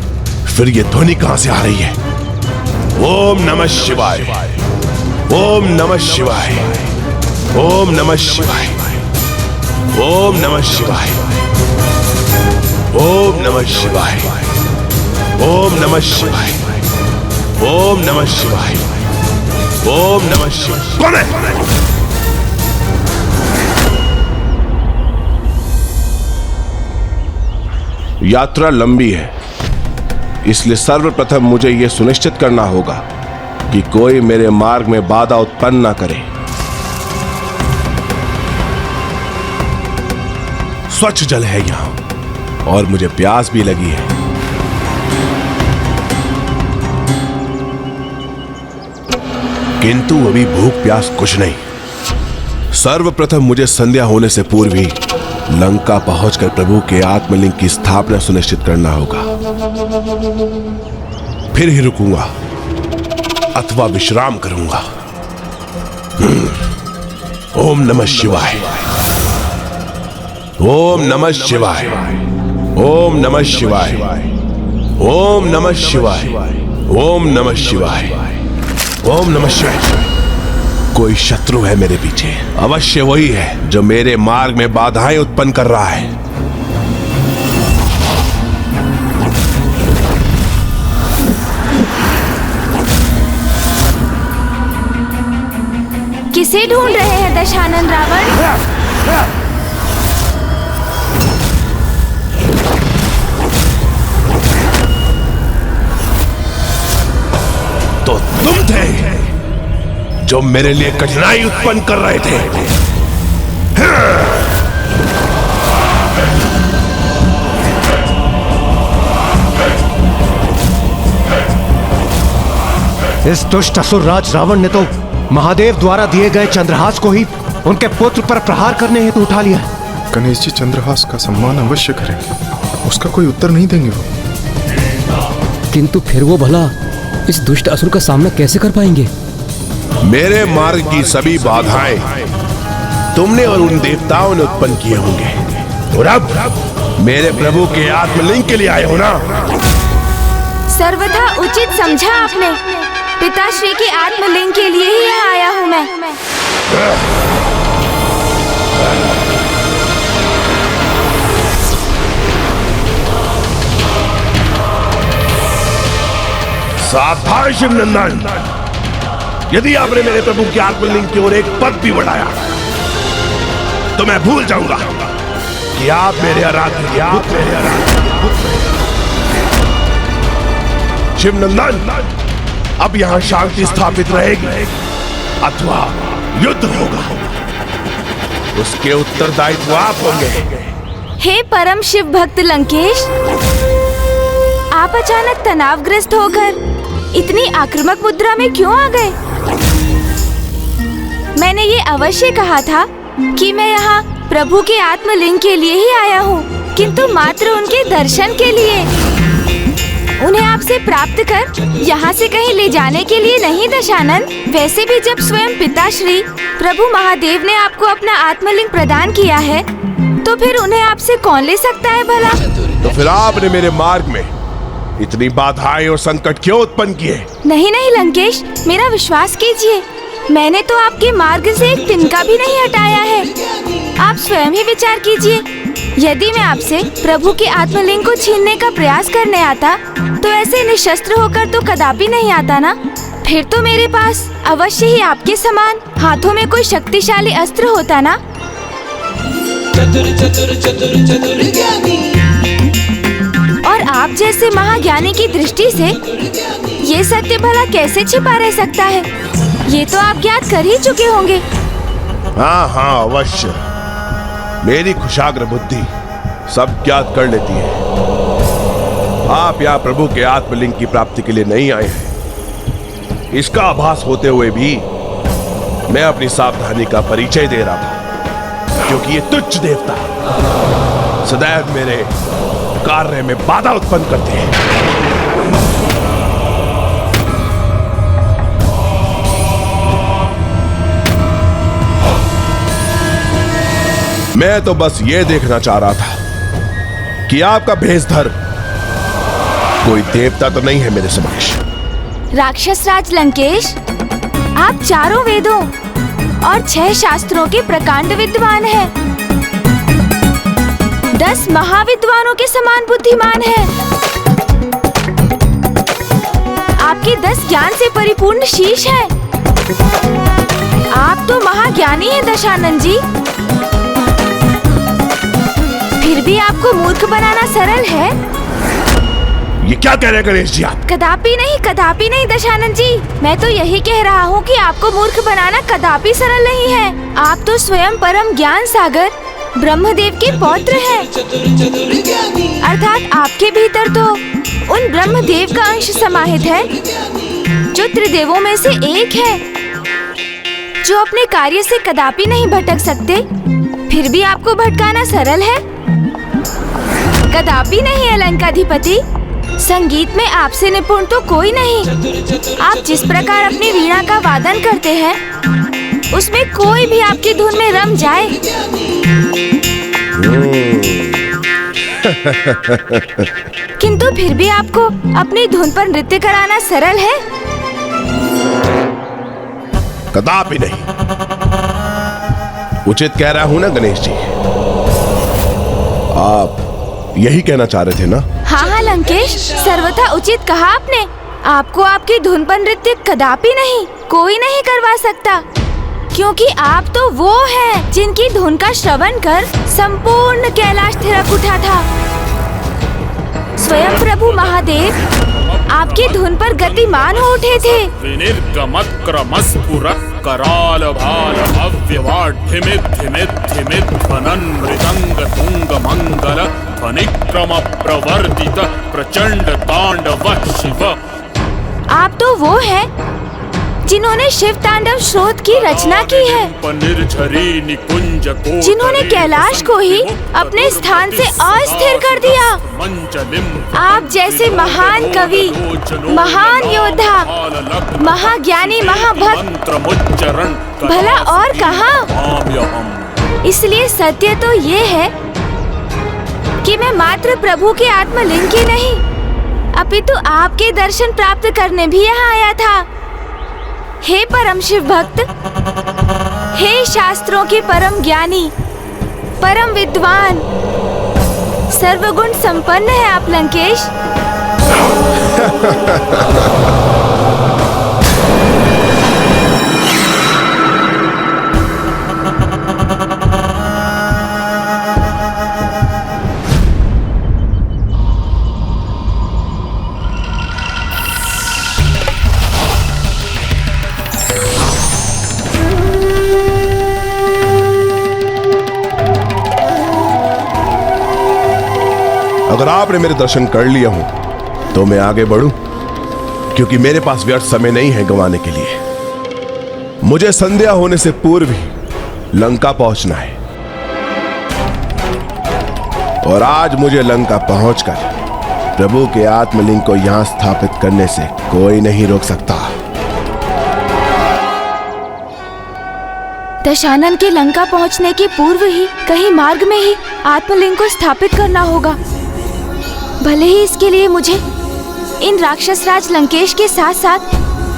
A: फिर ये ध्वनि कहां से आ रही है? ओम नमः शिवाय। ओम नमः शिवाय। ओम नमः शिवाय। ओम नमः शिवाय। ओम नमः शिवाय। ओम नमः शिवाय। ओम नमः शिवाय। ओम नमः शिवाय। कौन है? यात्रा लंबी है, इसलिए सर्वप्रथम मुझे यह सुनिश्चित करना होगा कि कोई मेरे मार्ग में बाधा उत्पन्न न करे। स्वच्छ जल है यहां और मुझे प्यास भी लगी है। किंतु अभी भूख प्यास कुछ नहीं। सर्वप्रथम मुझे संध्या होने से पूर्व ही लंका पहुंचकर प्रभु के आत्मलिंग की स्थापना सुनिश्चित करना होगा। फिर ही रुकूंगा अथवा विश्राम करूंगा। ओम नमः शिवाय। ओम नमः शिवाय। ओम नमः शिवाय। ओम नमः शिवाय। ओम नमः शिवाय। ओम नमः शिवाय। कोई शत्रु है मेरे पीछे, अवश्य वही है जो मेरे मार्ग में बाधाएं उत्पन्न कर रहा है।
B: किसे ढूंढ रहे हैं दशानन रावण?
A: तो तुम थे जो मेरे लिए कठिनाई उत्पन्न कर रहे थे।
P: इस दुष्ट असुरराज रावण ने तो महादेव द्वारा दिए गए चंद्रहास को ही उनके पुत्र पर प्रहार करने हेतु उठा लिया।
F: गणेश जी चंद्रहास का सम्मान अवश्य करेंगे, उसका कोई उत्तर नहीं देंगे वो।
Q: किंतु फिर वो भला इस दुष्ट असुर का सामना कैसे कर पाएंगे?
A: मेरे मार्ग की सभी बाधाएं तुमने और उन देवताओं ने उत्पन्न किए होंगे, और अब मेरे प्रभु के आत्मलिंग के लिए आए हो ना?
B: सर्वथा उचित समझा आपने। पिताश्री के आत्मलिंग के लिए ही यहाँ आया हूँ मैं।
A: सावधान शिवनंदन, यदि आपने मेरे प्रभु के आत्मलिंग की ओर एक पद भी बढ़ाया तो मैं भूल जाऊंगा कि आप मेरे आराध्य शिवनंदन। अब यहां शांति स्थापित रहेगी अथवा युद्ध होगा, उसके उत्तरदायित्व आप होंगे।
B: हे परम शिव भक्त लंकेश, आप अचानक तनावग्रस्त होकर इतनी आक्रामक मुद्रा में क्यों आ गए? मैंने ये अवश्य कहा था कि मैं यहाँ प्रभु के आत्मलिंग के लिए ही आया हूँ, किंतु मात्र उनके दर्शन के लिए। उन्हें आपसे प्राप्त कर यहाँ से कहीं ले जाने के लिए नहीं दशानन। वैसे भी जब स्वयं पिताश्री प्रभु महादेव ने आपको अपना आत्मलिंग प्रदान किया है, तो फिर उन्हें आपसे कौन ले सकता है भला?
A: तो फिर आपने मेरे मार्ग में इतनी बाधाएं और संकट क्यों उत्पन्न किए?
B: नहीं लंकेश, मेरा विश्वास कीजिए, मैंने तो आपके मार्ग से एक तिनका भी नहीं हटाया है। आप स्वयं ही विचार कीजिए, यदि मैं आपसे प्रभु के आत्मलिंग को छीनने का प्रयास करने आता तो ऐसे निशस्त्र होकर तो कदापि नहीं आता ना। फिर तो मेरे पास अवश्य ही आपके समान हाथों में कोई शक्तिशाली अस्त्र होता ना।
O: चतुर चतुर चतुर चतुर ज्ञानी,
B: और आप जैसे महाज्ञानी की दृष्टि से ये सत्य भला कैसे छिपा रह सकता है? ये तो आप ज्ञात कर ही चुके होंगे।
A: हाँ अवश्य, मेरी कुशाग्र बुद्धि सब ज्ञात कर लेती है। आप यहाँ प्रभु के आत्मलिंग की प्राप्ति के लिए नहीं आए हैं। इसका आभास होते हुए भी मैं अपनी सावधानी का परिचय दे रहा था, क्योंकि ये तुच्छ देवता सदैव मेरे कार्य में बाधा उत्पन्न करते हैं। मैं तो बस ये देखना चाह रहा था कि आपका भेषधर कोई देवता तो नहीं है मेरे समक्ष।
B: राक्षस राज लंकेश, आप चारों वेदों और 6 शास्त्रों के प्रकांड विद्वान हैं। 10 महाविद्वानों के समान बुद्धिमान हैं। आपके 10 ज्ञान से परिपूर्ण शीश है। आप तो महाज्ञानी हैं दशानन जी। फिर भी आपको मूर्ख बनाना सरल है।
A: ये क्या कह रहे हैं गणेश जी आप?
B: कदापि नहीं दशानन जी। मैं तो यही कह रहा हूँ कि आपको मूर्ख बनाना कदापि सरल नहीं है। आप तो स्वयं परम ज्ञान सागर ब्रह्मदेव के पौत्र हैं। अर्थात आपके भीतर तो उन ब्रह्मदेव का अंश समाहित है जो त्रिदेवों में से एक है, जो अपने कार्य से कदापि नहीं भटक सकते। फिर भी आपको भटकाना सरल है। कदापि नहीं अलंकाधिपति। संगीत में आपसे निपुण तो कोई नहीं। आप जिस प्रकार अपनी वीणा का वादन करते हैं, उसमें कोई भी आपकी धुन में रम जाए। किंतु फिर भी आपको अपनी धुन पर नृत्य कराना सरल है।
A: कदापि नहीं। उचित कह रहा हूँ ना गणेश जी? आप यही कहना चाह रहे थे ना?
B: हाँ लंकेश, सर्वथा उचित कहा आपने। आपको आपकी धुन पर नृत्य कदापि नहीं, कोई नहीं करवा सकता, क्योंकि आप तो वो हैं जिनकी धुन का श्रवण कर संपूर्ण कैलाश थिरक उठा था। स्वयं प्रभु महादेव आपकी धुन पर गतिमान हो उठे थे।
C: विनिर्गमत क्रमस्फुरत् कराल भाल अव्यवाढ्यमित धिमित धिमित ध्वनन् मृदंग तुंग मंगल ध्वनिक्रम प्रवर्तित प्रचंड तांडव शिव।
B: आप तो वो हैं जिन्होंने शिव तांडव स्रोत की रचना की है, जिन्होंने कैलाश को ही अपने स्थान से अस्थिर कर दिया। आप जैसे महान कवि, महान योद्धा, महाज्ञानी, महाभक्त भला और कहाँ। इसलिए सत्य तो ये है कि मैं मात्र प्रभु के आत्मलिंग की नहीं, अपितु आपके दर्शन प्राप्त करने भी यहाँ आया था। हे परम शिव भक्त, हे शास्त्रों के परम ज्ञानी, परम विद्वान, सर्वगुण संपन्न है आप लंकेश।
A: अगर आपने मेरे दर्शन कर लिया हूं तो मैं आगे बढ़ूं, क्योंकि मेरे पास व्यर्थ समय नहीं है गंवाने के लिए। मुझे संध्या होने से पूर्व ही लंका पहुंचना है, और आज मुझे लंका पहुंचकर प्रभु के आत्मलिंग को यहां स्थापित करने से कोई नहीं रोक सकता।
B: दशानन के लंका पहुंचने के पूर्व ही कहीं मार्ग में ही आत्मलिंग को स्थापित करना होगा। भले ही इसके लिए मुझे इन राक्षस राज लंकेश के साथ साथ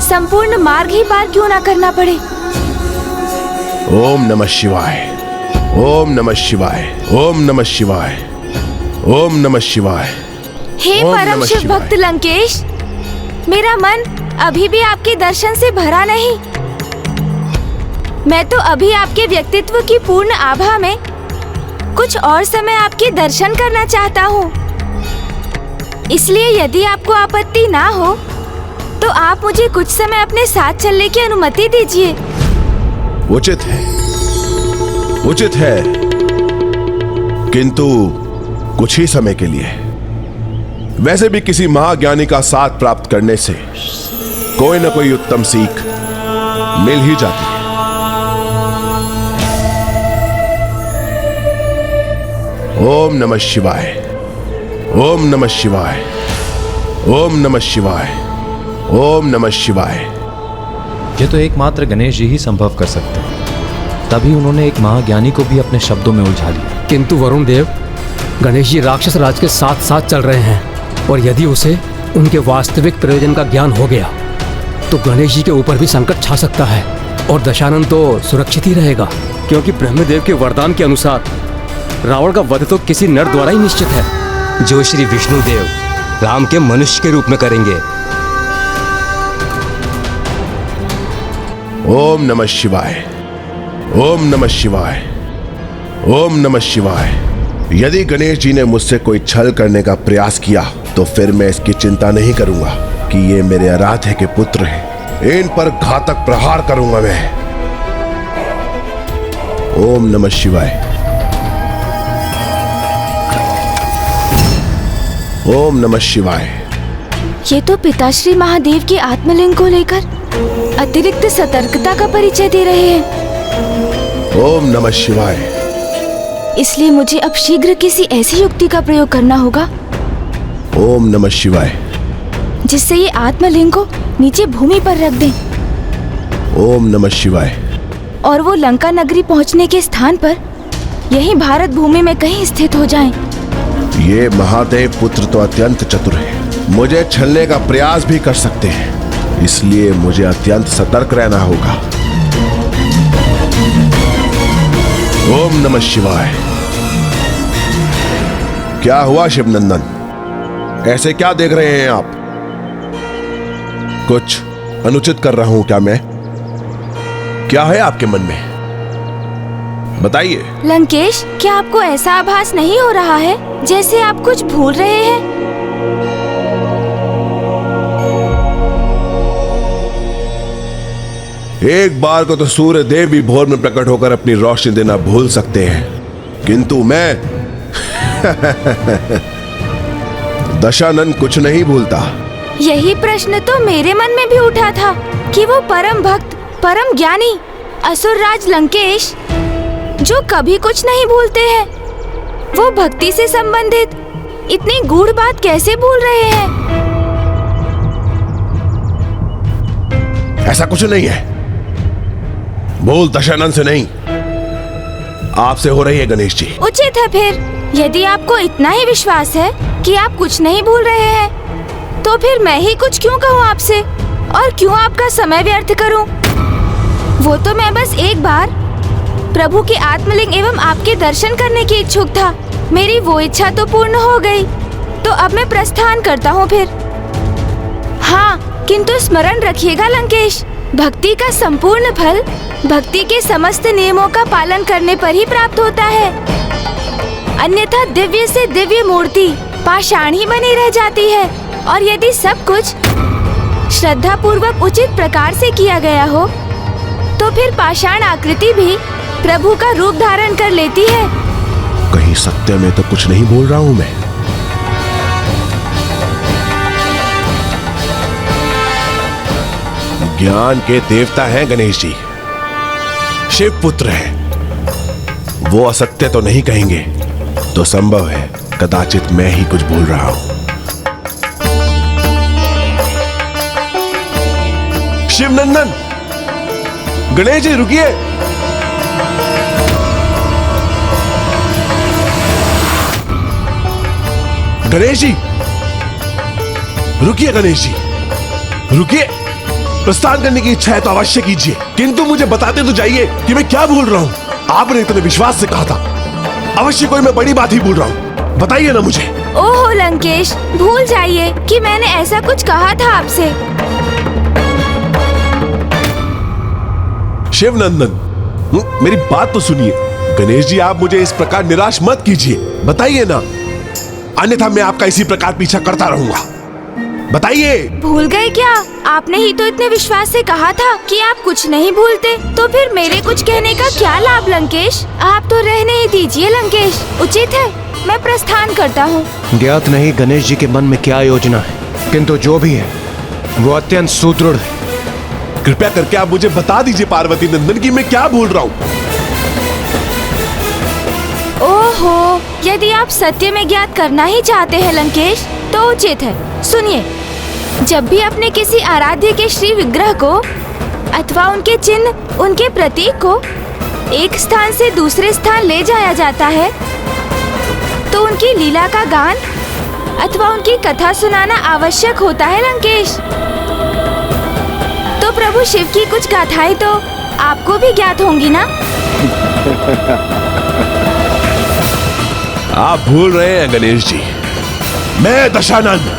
B: संपूर्ण मार्ग ही पार क्यों ना करना पड़े।
A: ओम नमः शिवाय, ओम नमः शिवाय, ओम नमः शिवाय, ओम नमः शिवाय।
B: हे परम शिव भक्त लंकेश, मेरा मन अभी भी आपके दर्शन से भरा नहीं। मैं तो अभी आपके व्यक्तित्व की पूर्ण आभा में कुछ और समय आपके दर्शन करना चाहता हूँ। इसलिए यदि आपको आपत्ति ना हो तो आप मुझे कुछ समय अपने साथ चलने की अनुमति दीजिए।
A: उचित है, उचित है, किंतु कुछ ही समय के लिए। वैसे भी किसी महाज्ञानी का साथ प्राप्त करने से कोई ना कोई उत्तम सीख मिल ही जाती है। ओम नमः शिवाय, ओम नमः शिवाय, ओम नमः शिवाय, ओम नमः शिवाय।
R: ये तो एकमात्र गणेश जी ही संभव कर सकते हैं। तभी उन्होंने एक महाज्ञानी को भी अपने शब्दों में उलझा लिया।
Q: किंतु वरुण देव, गणेश जी राक्षस राज के साथ साथ चल रहे हैं, और यदि उसे उनके वास्तविक प्रयोजन का ज्ञान हो गया तो गणेश जी के ऊपर भी संकट छा सकता है, और दशानन तो सुरक्षित ही रहेगा, क्योंकि ब्रह्मदेव के वरदान के अनुसार रावण का वध तो किसी नर द्वारा ही निश्चित है,
S: जो श्री विष्णुदेव राम के मनुष्य के रूप में करेंगे।
A: ओम नमः शिवाय, ओम नमः शिवाय, ओम नमः शिवाय। यदि गणेश जी ने मुझसे कोई छल करने का प्रयास किया तो फिर मैं इसकी चिंता नहीं करूंगा कि ये मेरे आराध्य के पुत्र हैं। इन पर घातक प्रहार करूंगा मैं। ओम नमः शिवाय, ओम नमः शिवाय।
B: ये तो पिताश्री महादेव के आत्मलिंग को लेकर अतिरिक्त सतर्कता का परिचय दे रहे हैं।
A: ओम नमः शिवाय।
B: इसलिए मुझे अब शीघ्र किसी ऐसी युक्ति का प्रयोग करना होगा
A: ओम नमः शिवाय,
B: जिससे ये आत्मलिंग को नीचे भूमि पर रख दें
A: ओम नमः शिवाय,
B: और वो लंका नगरी पहुंचने के स्थान पर यहीं भारत भूमि में कहीं स्थित हो जाएं।
A: ये महादेव पुत्र तो अत्यंत चतुर है, मुझे छलने का प्रयास भी कर सकते हैं, इसलिए मुझे अत्यंत सतर्क रहना होगा। ओम नमः शिवाय। क्या हुआ शिवनंदन, ऐसे क्या देख रहे हैं आप? कुछ अनुचित कर रहा हूं क्या मैं? क्या है आपके मन में, बताइए।
B: लंकेश, क्या आपको ऐसा आभास नहीं हो रहा है जैसे आप कुछ भूल रहे हैं?
A: एक बार को तो सूर्य देव भी भोर में प्रकट होकर अपनी रोशनी देना भूल सकते हैं, किंतु मैं दशानन कुछ नहीं भूलता।
B: यही प्रश्न तो मेरे मन में भी उठा था कि वो परम भक्त, परम ज्ञानी असुरराज लंकेश, जो कभी कुछ नहीं भूलते हैं, वो भक्ति से संबंधित इतनी गूढ़ बात कैसे भूल रहे हैं?
A: ऐसा कुछ नहीं है, भूल दशानन से नहीं, आपसे हो रही है गणेश जी।
B: उचित है फिर, यदि आपको इतना ही विश्वास है कि आप कुछ नहीं भूल रहे हैं, तो फिर मैं ही कुछ क्यों कहूँ आपसे, और क्यों आपका समय व्यर्थ करूं? वो तो मैं बस एक बार प्रभु के आत्मलिंग एवं आपके दर्शन करने की इच्छुक था। मेरी वो इच्छा तो पूर्ण हो गई, तो अब मैं प्रस्थान करता हूँ फिर। हाँ, किंतु स्मरण रखिएगा लंकेश, भक्ति का संपूर्ण फल भक्ति के समस्त नियमों का पालन करने पर ही प्राप्त होता है, अन्यथा दिव्य से दिव्य मूर्ति पाषाण ही बनी रह जाती है। और यदि सब कुछ श्रद्धा पूर्वक उचित प्रकार से किया गया हो, तो फिर पाषाण आकृति भी प्रभु का रूप धारण कर लेती है।
A: कहीं सत्य में तो कुछ नहीं बोल रहा हूं मैं। ज्ञान के देवता हैं गणेश जी, शिव पुत्र हैं, वो असत्य तो नहीं कहेंगे, तो संभव है कदाचित मैं ही कुछ बोल रहा हूं। शिवनंदन, गणेश जी रुकिए। गणेश जी रुकिए, गणेश जी रुकिए। प्रस्थान करने की इच्छा है तो अवश्य कीजिए, किंतु मुझे बताते तो जाइए कि मैं क्या बोल रहा हूं। आपने इतने विश्वास से कहा था, अवश्य कोई मैं बड़ी बात ही बोल रहा हूं, बताइए ना मुझे।
B: ओहो लंकेश, भूल जाइए कि मैंने ऐसा कुछ कहा था आपसे।
A: शिवनंदन, मेरी बात तो सुनिए। गणेश जी, आप मुझे इस प्रकार निराश मत कीजिए, बताइए ना, अन्यथा मैं आपका इसी प्रकार पीछा करता रहूंगा। बताइए।
B: भूल गए क्या? आपने ही तो इतने विश्वास से कहा था कि आप कुछ नहीं भूलते, तो फिर मेरे कुछ कहने का क्या लाभ लंकेश? आप तो रहने ही दीजिए लंकेश, उचित है मैं प्रस्थान करता हूँ।
P: ज्ञात नहीं गणेश जी के मन में क्या योजना है, किंतु जो भी है वो अत्यंत सुदृढ़ है।
A: कृपया करके आप मुझे बता दीजिए पार्वती नंदन कि मैं क्या भूल रहा हूँ।
B: ओहो, यदि आप सत्य में ज्ञात करना ही चाहते हैं लंकेश, तो उचित है। सुनिए, जब भी अपने किसी आराध्य के श्री विग्रह को अथवा उनके चिन्ह, उनके प्रतीक को एक स्थान से दूसरे स्थान ले जाया जाता है, तो उनकी लीला का गान अथवा उनकी कथा सुनाना आवश्यक होता है लंकेश। तो प्रभु शिव की कुछ गाथाएं तो आपको भी ज्ञात होंगी ना?
A: आप भूल रहे हैं गणेश जी, मैं दशानन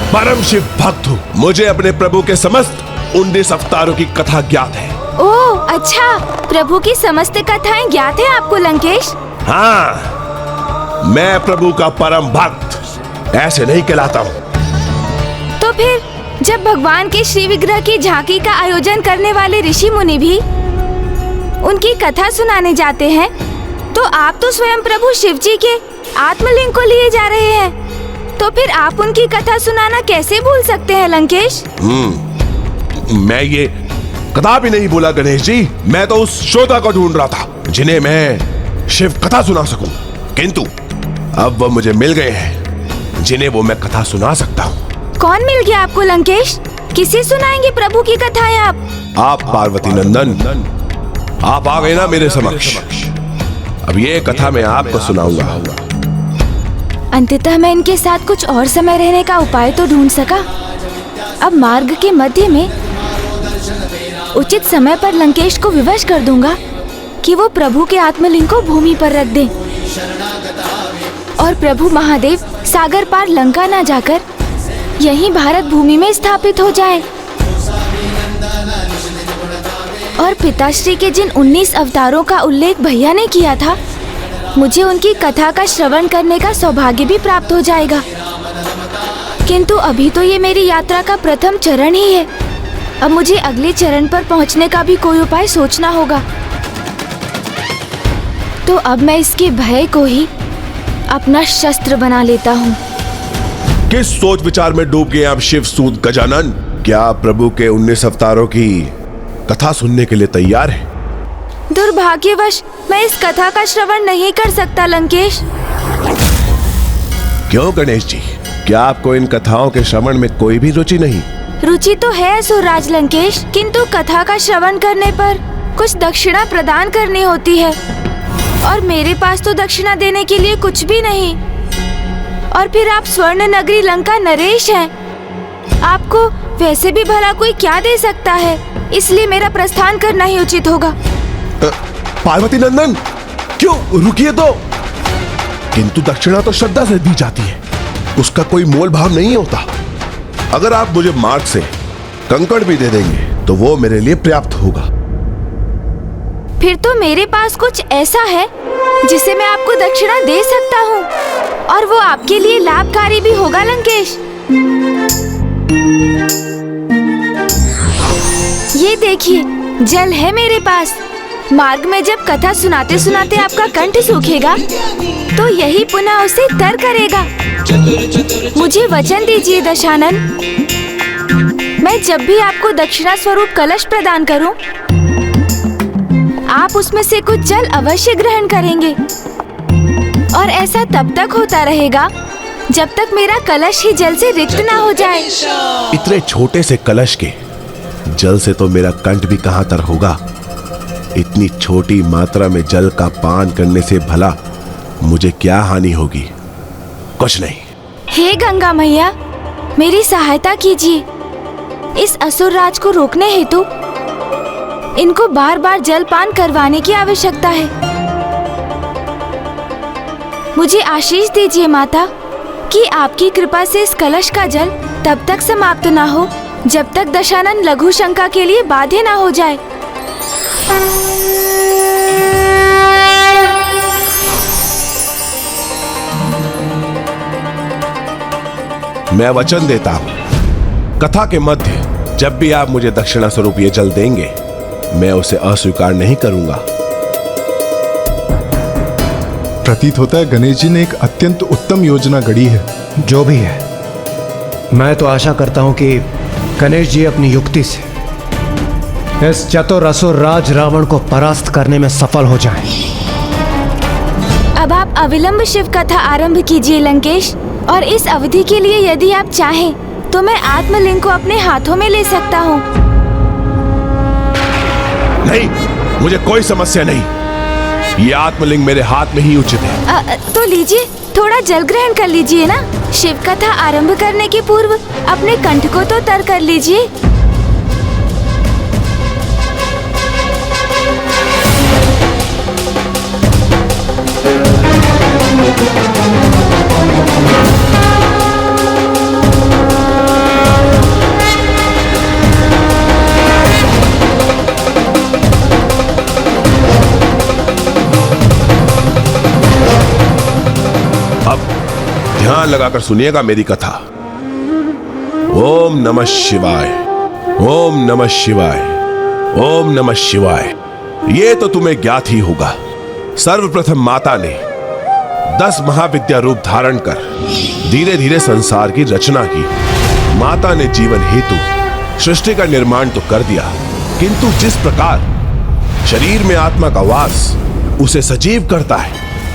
A: परम शिव भक्त हूँ। मुझे अपने प्रभु के समस्त 19 अवतारों की कथा ज्ञात है।
B: ओह अच्छा, प्रभु की समस्त कथाएं ज्ञात है आपको लंकेश?
A: हाँ, मैं प्रभु का परम भक्त ऐसे नहीं कहलाता हूँ।
B: तो फिर जब भगवान के श्री विग्रह की झांकी का आयोजन करने वाले ऋषि मुनि भी उनकी कथा सुनाने जाते हैं, तो आप तो स्वयं प्रभु शिव जी के आत्मलिंग को लिए जा रहे हैं, तो फिर आप उनकी कथा सुनाना कैसे भूल सकते हैं लंकेश?
A: मैं ये कदापि नहीं बोला गणेश जी। मैं तो उस श्रोता को ढूंढ रहा था जिन्हें मैं शिव कथा सुना सकूं, किंतु अब वो मुझे मिल गए हैं जिन्हें वो मैं कथा सुना सकता हूँ।
B: कौन मिल गया आपको लंकेश? किसे सुनाएंगे प्रभु की कथाएं आप
A: पार्वती नंदन, आप आ गए ना मेरे समक्ष। अब ये कथा मैं आपको सुनाऊंगा।
B: अंततः मैं इनके साथ कुछ और समय रहने का उपाय तो ढूंढ सका। अब मार्ग के मध्य में उचित समय पर लंकेश को विवश कर दूंगा कि वो प्रभु के आत्मलिंग को भूमि पर रख दे और प्रभु महादेव सागर पार लंका ना जाकर यहीं भारत भूमि में स्थापित हो जाए। और पिताश्री के जिन 19 अवतारों का उल्लेख भैया ने किया था, मुझे उनकी कथा का श्रवण करने का सौभाग्य भी प्राप्त हो जाएगा। किंतु अभी तो ये मेरी यात्रा का प्रथम चरण ही है। अब मुझे अगले चरण पर पहुंचने का भी कोई उपाय सोचना होगा। तो अब मैं इसके भय को ही अपना शस्त्र बना लेता हूँ।
A: किस सोच विचार में डूब गए आप शिव सूत गजानन? क्या आप प्रभु के 19 अवतारों की कथा सुनने के लिए तैयार हैं?
B: दुर्भाग्यवश मैं इस कथा का श्रवण नहीं कर सकता लंकेश।
A: क्यों गणेश जी, क्या आपको इन कथाओं के श्रवण में कोई भी रुचि नहीं?
B: रुचि तो है असुरराज लंकेश, किंतु कथा का श्रवण करने पर कुछ दक्षिणा प्रदान करनी होती है और मेरे पास तो दक्षिणा देने के लिए कुछ भी नहीं। और फिर आप स्वर्ण नगरी लंका नरेश हैं, आपको वैसे भी भला कोई क्या दे सकता है, इसलिए मेरा प्रस्थान करना ही उचित होगा।
A: पार्वती नंदन, क्यों? रुकिए तो। किंतु दक्षिणा तो श्रद्धा से दी जाती है, उसका कोई मोल भाव नहीं होता। अगर आप मुझे मार्ग से कंकड़ भी दे देंगे तो वो मेरे लिए पर्याप्त होगा।
B: फिर तो मेरे पास कुछ ऐसा है जिसे मैं आपको दक्षिणा दे सकता हूँ और वो आपके लिए लाभकारी भी होगा लंकेश। ये देखिए, जल है मेरे पास। मार्ग में जब कथा सुनाते सुनाते आपका कंठ सूखेगा तो यही पुनः उसे तर करेगा। मुझे वचन दीजिए दशानन, मैं जब भी आपको दक्षिणा स्वरूप कलश प्रदान करूं, आप उसमें से कुछ जल अवश्य ग्रहण करेंगे। और ऐसा तब तक होता रहेगा जब तक मेरा कलश ही जल से रिक्त ना हो जाए।
A: इतने छोटे से कलश के जल से तो मेरा कंठ भी कहां तर होगा। इतनी छोटी मात्रा में जल का पान करने से भला मुझे क्या हानि होगी? कुछ नहीं।
B: हे गंगा मैया, मेरी सहायता कीजिए। इस असुरराज को रोकने हेतु इनको बार बार जल पान करवाने की आवश्यकता है। मुझे आशीष दीजिए माता कि आपकी कृपा से इस कलश का जल तब तक समाप्त ना हो जब तक दशानन लघु शंका के लिए बाध्य ना हो जाए।
A: मैं वचन देता हूं, कथा के मध्य जब भी आप मुझे दक्षिणा स्वरूप ये जल देंगे, मैं उसे अस्वीकार नहीं करूंगा।
T: प्रतीत होता है गणेश जी ने एक अत्यंत उत्तम योजना गढ़ी है।
P: जो भी है, मैं तो आशा करता हूं कि गणेश जी अपनी युक्ति से इस चतुर असुर राज रावण को परास्त करने में सफल हो जाएं।
B: अब आप अविलंब शिव कथा आरंभ कीजिए लंकेश, और इस अवधि के लिए यदि आप चाहें तो मैं आत्मलिंग को अपने हाथों में ले सकता हूँ।
A: नहीं, मुझे कोई समस्या नहीं। ये आत्मलिंग मेरे हाथ में ही उचित है।
B: तो लीजिए, थोड़ा जल ग्रहण कर लीजिए ना। शिव कथा आरंभ करने के पूर्व अपने कंठ को तो तर कर लीजिए।
A: ध्यान लगाकर सुनिएगा मेरी कथा। ओम नमः शिवाय, ओम नमः शिवाय, ओम नमः शिवाय। ये तो तुम्हें ज्ञात ही होगा, सर्वप्रथम माता ने 10 महाविद्या रूप धारण कर धीरे धीरे संसार की रचना की। माता ने जीवन हेतु सृष्टि का निर्माण तो कर दिया, किंतु जिस प्रकार शरीर में आत्मा का वास उसे सजीव करता है,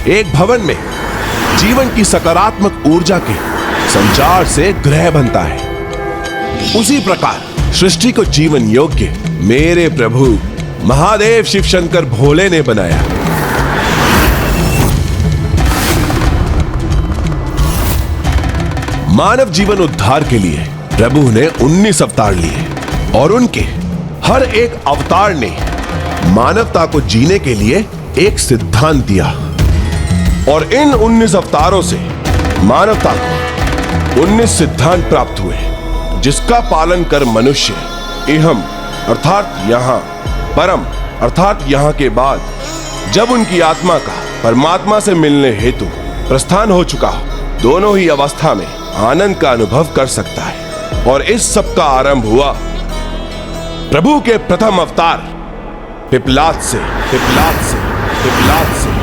A: एक भवन में जीवन की सकारात्मक ऊर्जा के संचार से ग्रह बनता है, उसी प्रकार सृष्टि को जीवन योग्य मेरे प्रभु महादेव शिव शंकर भोले ने बनाया। मानव जीवन उद्धार के लिए प्रभु ने 19 अवतार लिए और उनके हर एक अवतार ने मानवता को जीने के लिए एक सिद्धांत दिया, और इन 19 अवतारों से मानवता को 19 सिद्धांत प्राप्त हुए, जिसका पालन कर मनुष्य इहम अर्थात यहाँ, परम अर्थात यहाँ के बाद जब उनकी आत्मा का परमात्मा से मिलने हेतु प्रस्थान हो चुका, दोनों ही अवस्था में आनंद का अनुभव कर सकता है। और इस सब का आरंभ हुआ प्रभु के प्रथम अवतार पिपलाद से, पिपलाद से, पिपलाद से।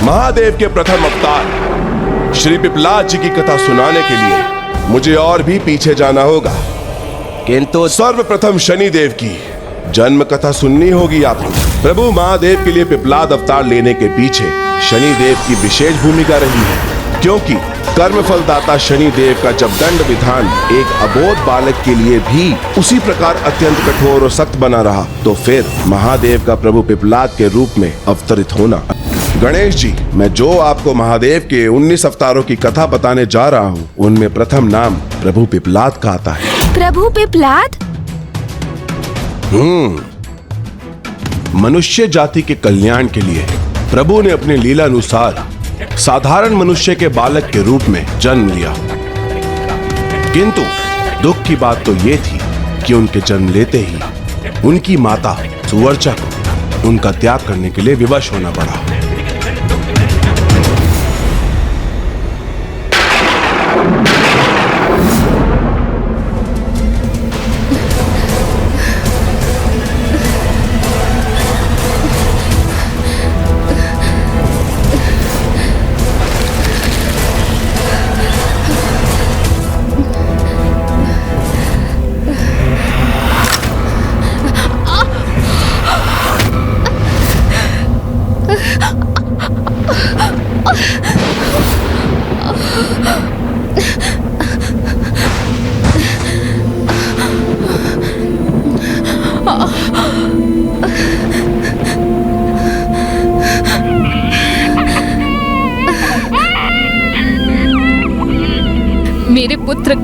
A: महादेव के प्रथम अवतार श्री पिपलाद जी की कथा सुनाने के लिए मुझे और भी पीछे जाना होगा, किंतु सर्वप्रथम शनिदेव की जन्म कथा सुननी होगी आपको। प्रभु महादेव के लिए पिपलाद अवतार लेने के पीछे शनिदेव की विशेष भूमिका रही है, क्योंकि कर्मफल दाता शनिदेव का जब दंड विधान एक अबोध बालक के लिए भी उसी प्रकार अत्यंत कठोर और सख्त बना रहा, तो फिर महादेव का प्रभु पिपलाद के रूप में अवतरित होना। गणेश जी, मैं जो आपको महादेव के 19 अवतारों की कथा बताने जा रहा हूँ, उनमें प्रथम नाम प्रभु पिपलाद का आता है।
B: प्रभु पिपलाद?
A: मनुष्य जाति के कल्याण के लिए प्रभु ने अपने लीला अनुसार साधारण मनुष्य के बालक के रूप में जन्म लिया, किंतु दुख की बात तो ये थी कि उनके जन्म लेते ही उनकी माता सुवर्चा को उनका त्याग करने के लिए विवश होना पड़ा।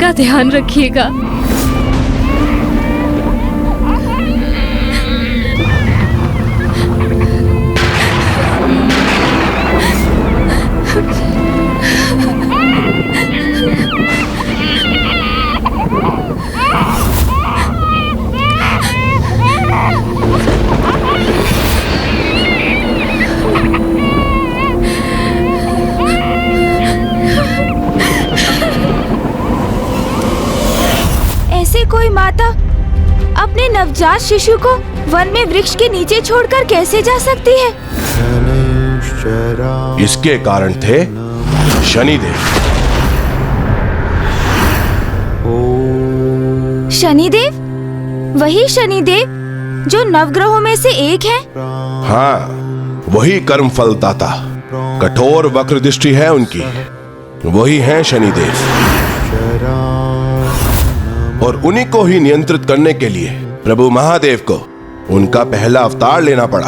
N: का ध्यान रखिएगा।
B: कोई माता अपने नवजात शिशु को वन में वृक्ष के नीचे छोड़कर कैसे जा सकती है?
A: इसके कारण थे शनिदेव।
B: शनिदेव? वही शनिदेव जो नवग्रहों में से एक है?
A: हाँ, वही कर्म फलदाता। कठोर वक्र दृष्टि है उनकी। वही है शनिदेव। और उन्हीं को ही नियंत्रित करने के लिए प्रभु महादेव को उनका पहला अवतार लेना पड़ा।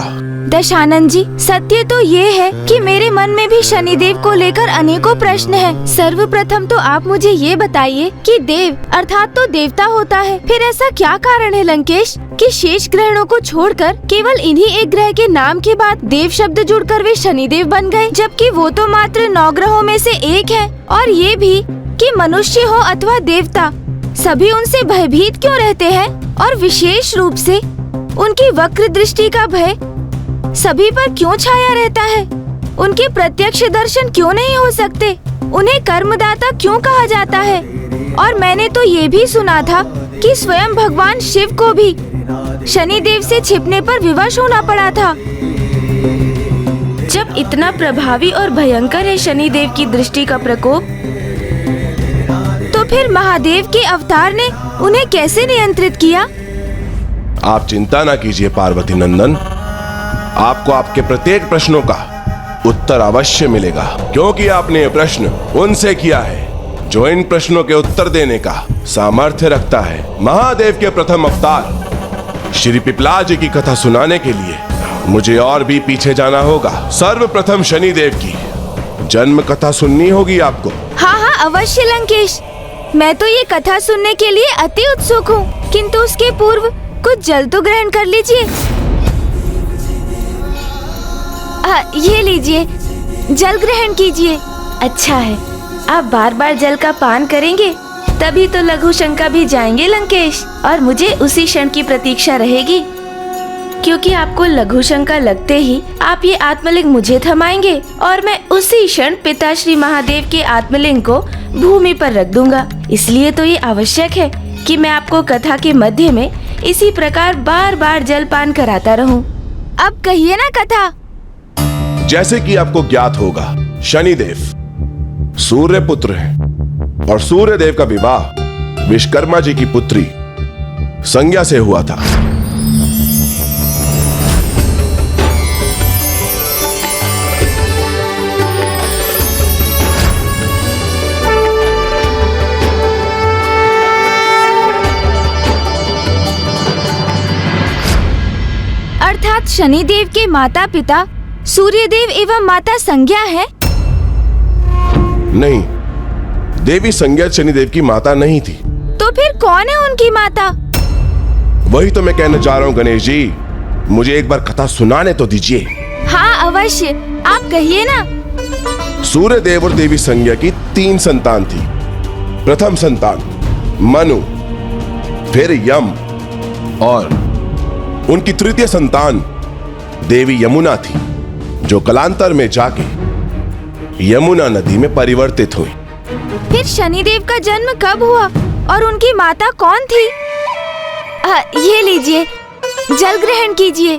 B: दशानन जी, सत्य तो ये है कि मेरे मन में भी शनिदेव को लेकर अनेकों प्रश्न हैं। सर्वप्रथम तो आप मुझे ये बताइए कि देव अर्थात तो देवता होता है, फिर ऐसा क्या कारण है लंकेश कि शेष ग्रहों को छोड़कर केवल इन्हीं एक ग्रह के नाम के बाद देव शब्द जुड़कर वे शनिदेव बन गए, जबकि वो तो मात्र 9 ग्रहों में से एक है। और ये भी कि मनुष्य हो अथवा देवता, सभी उनसे भयभीत क्यों रहते हैं? और विशेष रूप से उनकी वक्र दृष्टि का भय सभी पर क्यों छाया रहता है? उनके प्रत्यक्ष दर्शन क्यों नहीं हो सकते? उन्हें कर्मदाता क्यों कहा जाता है? और मैंने तो ये भी सुना था कि स्वयं भगवान शिव को भी शनिदेव से छिपने पर विवश होना पड़ा था। जब इतना प्रभावी और भयंकर है शनिदेव की दृष्टि का प्रकोप, तो फिर महादेव के अवतार ने उन्हें कैसे नियंत्रित किया?
A: आप चिंता न कीजिए पार्वती नंदन, आपको आपके प्रत्येक प्रश्नों का उत्तर अवश्य मिलेगा, क्योंकि आपने ये प्रश्न उनसे किया है जो इन प्रश्नों के उत्तर देने का सामर्थ्य रखता है। महादेव के प्रथम अवतार श्री पिपला जी की कथा सुनाने के लिए मुझे और भी पीछे जाना होगा। सर्वप्रथम शनिदेव की जन्म कथा सुननी होगी आपको।
B: हाँ हाँ अवश्य लंकेश, मैं तो ये कथा सुनने के लिए अति उत्सुक हूँ, किंतु उसके पूर्व कुछ जल तो ग्रहण कर लीजिए। ये लीजिए, जल ग्रहण कीजिए। अच्छा है, आप बार बार जल का पान करेंगे तभी तो लघु शंका भी जाएंगे लंकेश, और मुझे उसी क्षण की प्रतीक्षा रहेगी, क्योंकि आपको लघु शंका लगते ही आप ये आत्मलिंग मुझे थमाएंगे और मैं उसी क्षण पिता श्री महादेव के आत्मलिंग को भूमि पर रख दूंगा। इसलिए तो ये आवश्यक है कि मैं आपको कथा के मध्य में इसी प्रकार बार बार जलपान कराता रहूं। अब कहिए ना कथा।
A: जैसे कि आपको ज्ञात होगा, शनिदेव सूर्य पुत्र है और सूर्य देव का विवाह विश्वकर्मा जी की पुत्री संज्ञा से हुआ था।
B: अर्थात शनिदेव के माता पिता सूर्यदेव एवं माता संज्ञा है?
A: नहीं, देवी संज्ञा शनिदेव की माता नहीं थी।
B: तो फिर कौन है उनकी माता?
A: वही तो मैं कहने जा रहा हूँ गणेश जी, मुझे एक बार कथा सुनाने तो दीजिए।
B: हाँ अवश्य, आप कहिए ना।
A: सूर्यदेव और देवी संज्ञा की 3 संतान थी। प्रथम संतान मनु, फिर यम, और उनकी तृतीय संतान देवी यमुना थी, जो कालांतर में जाके यमुना नदी में परिवर्तित हुई।
B: फिर शनिदेव का जन्म कब हुआ और उनकी माता कौन थी? ये लीजिए, जल ग्रहण कीजिए।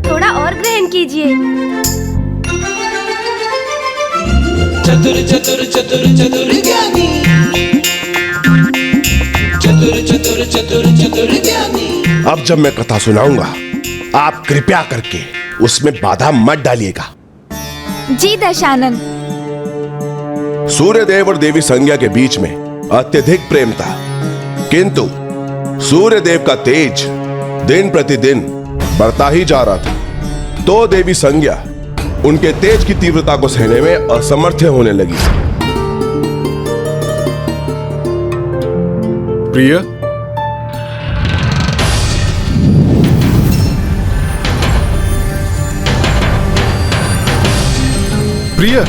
B: थोड़ा और ग्रहण कीजिए।
O: चतुर चतुर चतुर चतुर ज्ञानी, चतुर चतुर चतुर चतुर ज्ञानी।
A: अब जब मैं कथा सुनाऊंगा, आप कृपया करके उसमें बाधा मत डालिएगा।
B: जी दशानन।
A: सूर्यदेव और देवी संज्ञा के बीच में अत्यधिक प्रेम था, किंतु सूर्यदेव का तेज दिन प्रतिदिन बढ़ता ही जा रहा था तो देवी संज्ञा उनके तेज की तीव्रता को सहने में असमर्थ होने लगी।
T: प्रिय, प्रिय,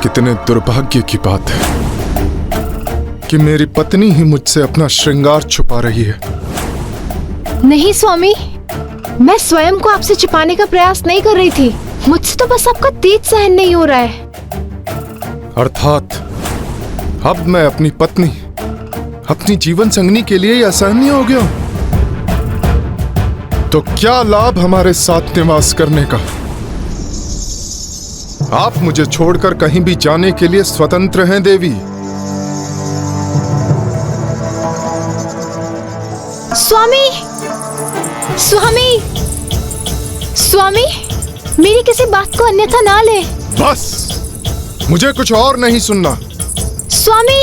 T: कितने दुर्भाग्य की बात है कि मेरी पत्नी ही मुझसे अपना श्रृंगार छुपा रही है।
N: नहीं स्वामी, मैं स्वयं को आपसे छिपाने का प्रयास नहीं कर रही थी। मुझसे तो बस आपका तेज सहन नहीं हो रहा है।
T: अर्थात अब मैं अपनी पत्नी, अपनी जीवन संगनी के लिए ही असहनीय हो गया हूं। तो क्या लाभ हमारे साथ निवास करने का? आप मुझे छोड़कर कहीं भी जाने के लिए स्वतंत्र हैं देवी।
N: स्वामी, स्वामी, स्वामी, मेरी किसी बात को अन्यथा ना ले।
T: बस, मुझे कुछ और नहीं सुनना।
N: स्वामी,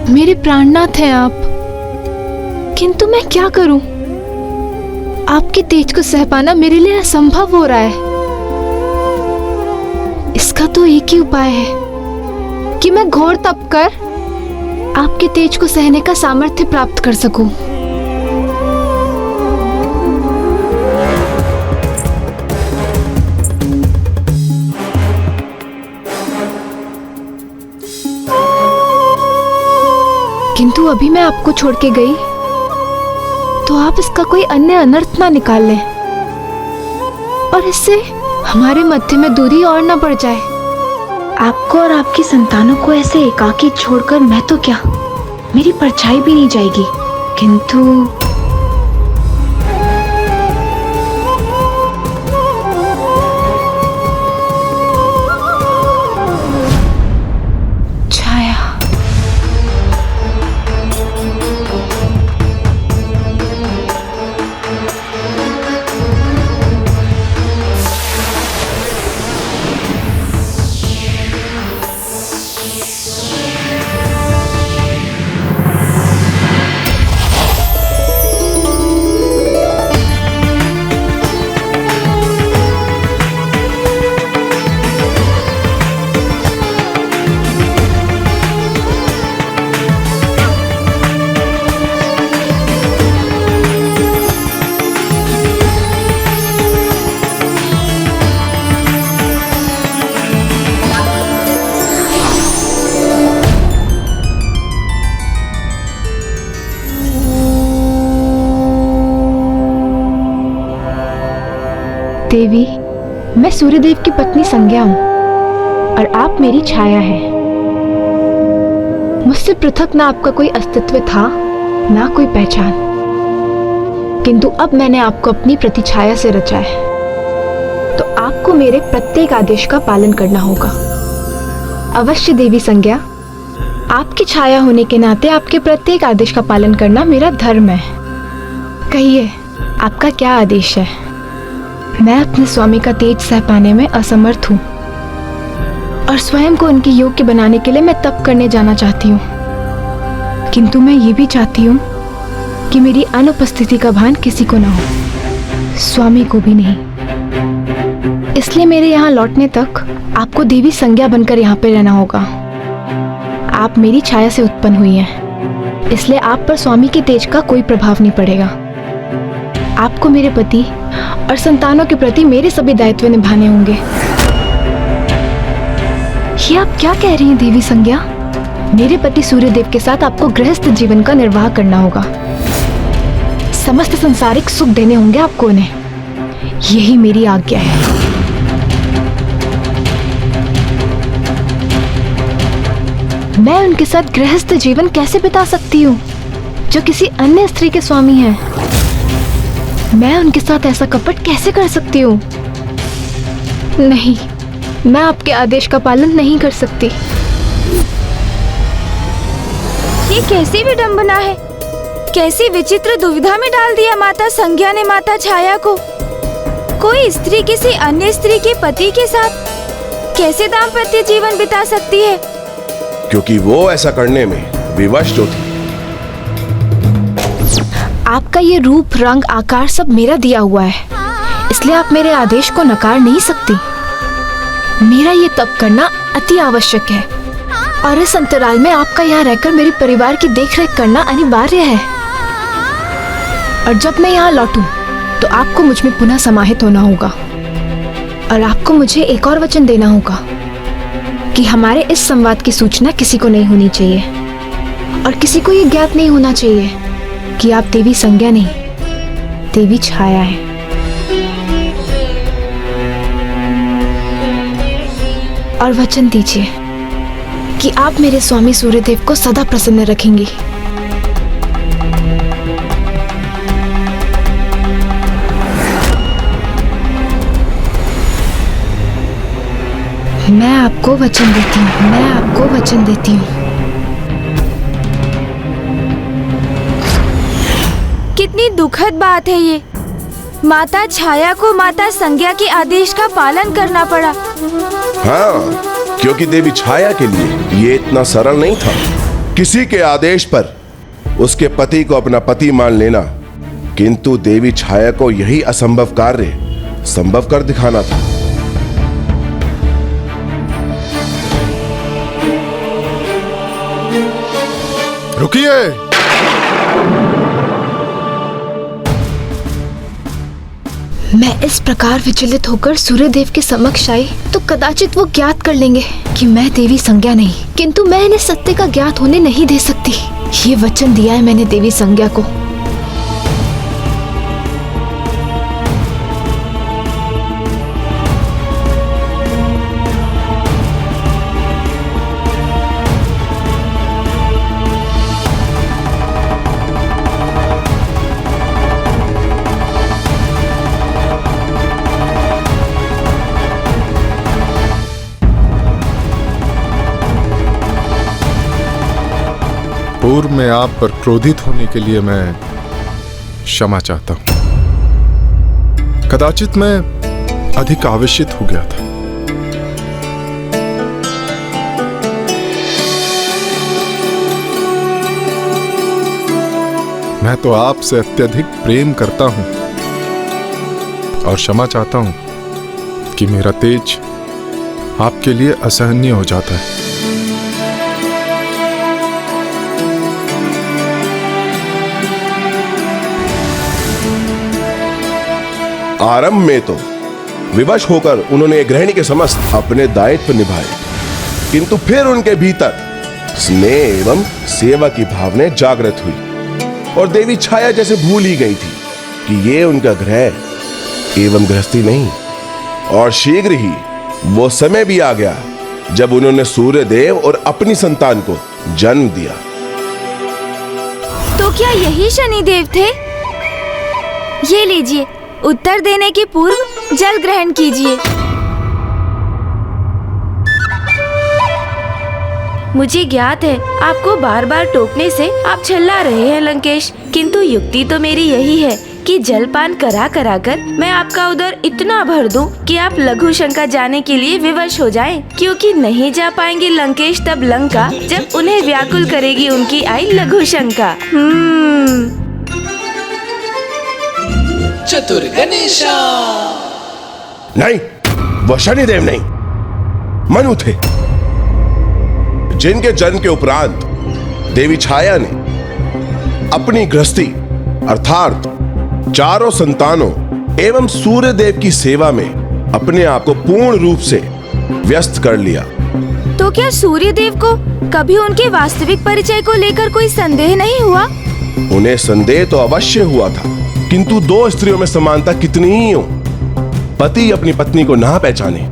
N: मेरे प्राणनाथ हैं आप, किंतु मैं क्या करूं? आपके तेज को सह पाना मेरे लिए असंभव हो रहा है। इसका तो एक ही उपाय है कि मैं घोर तप कर आपके तेज को सहने का सामर्थ्य प्राप्त कर सकूं। किंतु अभी मैं आपको छोड़ के गई तो आप इसका कोई अन्य अनर्थ ना निकाल लें और इससे हमारे मध्य में दूरी और ना बढ़ जाए। आपको और आपकी संतानों को ऐसे एकाकी छोड़कर मैं तो क्या, मेरी परछाई भी नहीं जाएगी। किंतु देवी, मैं सूर्यदेव की पत्नी संज्ञा हूँ और आप मेरी छाया हैं। मुझसे पृथक ना आपका कोई अस्तित्व था, ना कोई पहचान, किंतु अब मैंने आपको अपनी प्रतिछाया से रचा है, तो आपको मेरे प्रत्येक आदेश का पालन करना होगा। अवश्य देवी संज्ञा, आपकी छाया होने के नाते आपके प्रत्येक आदेश का पालन करना मेरा धर्म है। कहिए, आपका क्या आदेश है? मैं अपने स्वामी का तेज सह पाने में असमर्थ हूँ और स्वयं को उनके योग्य बनाने के लिए मैं तप करने जाना चाहती हूँ, किंतु मैं ये भी चाहती हूँ कि मेरी अनुपस्थिति का भान किसी को ना हो, स्वामी को भी नहीं। इसलिए मेरे यहाँ लौटने तक आपको देवी संज्ञा बनकर यहाँ पे रहना होगा। आप मेरी छाया से उत्पन्न हुई हैं, इसलिए आप पर स्वामी के तेज का कोई प्रभाव नहीं पड़ेगा। आपको मेरे पति और संतानों के प्रति मेरे सभी दायित्व निभाने होंगे। ये आप क्या कह रही हैं देवी संज्ञा? मेरे पति सूर्यदेव के साथ आपको गृहस्थ जीवन का निर्वाह करना होगा। समस्त संसारिक सुख देने होंगे आपको उन्हें। यही मेरी आज्ञा है। मैं उनके साथ गृहस्थ जीवन कैसे बिता सकती हूँ जो किसी अन्य स्त्री के स्वामी हैं? मैं उनके साथ ऐसा कपट कैसे कर सकती हूँ? नहीं, मैं आपके आदेश का पालन नहीं कर सकती।
B: ये कैसी विडंबना है, कैसी विचित्र दुविधा में डाल दिया माता संज्ञा ने माता छाया को। कोई स्त्री किसी अन्य स्त्री के पति के साथ कैसे दाम्पत्य जीवन बिता सकती है?
A: क्योंकि वो ऐसा करने में विवश जो थी।
N: आपका ये रूप, रंग, आकार सब मेरा दिया हुआ है, इसलिए आप मेरे आदेश को नकार नहीं सकती। मेरा ये तप करना अति आवश्यक है और इस अंतराल में आपका यहाँ रहकर मेरे परिवार की देखरेख करना अनिवार्य है। और जब मैं यहाँ लौटूं, तो आपको मुझ में पुनः समाहित होना होगा और आपको मुझे एक और वचन देना होगा कि हमारे इस संवाद की सूचना किसी को नहीं होनी चाहिए और किसी को ये ज्ञात नहीं होना चाहिए कि आप देवी संज्ञा नहीं, देवी छाया है। और वचन दीजिए कि आप मेरे स्वामी सूर्यदेव को सदा प्रसन्न रखेंगी। मैं आपको वचन देती हूँ, मैं आपको वचन देती हूँ।
B: कितनी दुखद बात है ये। माता छाया को माता संज्ञा के आदेश का पालन करना पड़ा।
A: हाँ, क्योंकि देवी छाया के लिए ये इतना सरल नहीं था। किसी के आदेश पर उसके पति को अपना पति मान लेना, किंतु देवी छाया को यही असंभव कार्य संभव कर दिखाना था।
T: रुकिए।
N: मैं इस प्रकार विचलित होकर सूर्यदेव के समक्ष आई तो कदाचित वो ज्ञात कर लेंगे कि मैं देवी संज्ञा नहीं, किंतु मैं इन्हें सत्य का ज्ञात होने नहीं दे सकती। ये वचन दिया है मैंने देवी संज्ञा को।
T: पूर्व में आप पर क्रोधित होने के लिए मैं क्षमा चाहता हूं। कदाचित मैं अधिक आवेशित हो गया था। मैं तो आपसे अत्यधिक प्रेम करता हूं और क्षमा चाहता हूं कि मेरा तेज आपके लिए असहनीय हो जाता है।
A: आरंभ में तो विवश होकर उन्होंने गृहिणी के समस्त अपने दायित्व निभाए, किंतु फिर उनके भीतर स्नेह एवं सेवा की भावना जागृत हुई और देवी छाया जैसे भूल ही गई थी कि ये उनका गृह एवं गृहस्थी नहीं। और शीघ्र ही वो समय भी आ गया जब उन्होंने सूर्यदेव और अपनी संतान को जन्म दिया।
B: तो क्या यही शनिदेव थे? ये लीजिए, उत्तर देने के पूर्व जल ग्रहण कीजिए। मुझे ज्ञात है आपको बार बार टोकने से आप चिल्ला रहे हैं लंकेश, किंतु युक्ति तो मेरी यही है कि जलपान करा करा कर मैं आपका उदर इतना भर दूं कि आप लघु शंका जाने के लिए विवश हो जाएं, क्योंकि नहीं जा पाएंगे लंकेश तब लंका जब उन्हें व्याकुल करेगी उनकी आई लघु शंका।
O: चतुर गणेशा।
A: नहीं, वह शनिदेव नहीं, मनु थे, जिनके जन्म के उपरांत देवी छाया ने अपनी गृहस्थी अर्थात चारों संतानों एवं सूर्यदेव की सेवा में अपने आप को पूर्ण रूप से व्यस्त कर लिया।
B: तो क्या सूर्यदेव को कभी उनके वास्तविक परिचय को लेकर कोई संदेह नहीं हुआ?
A: उन्हें संदेह तो अवश्य हुआ था, किंतु दो स्त्रियों में समानता कितनी ही हो, पति अपनी पत्नी को ना पहचाने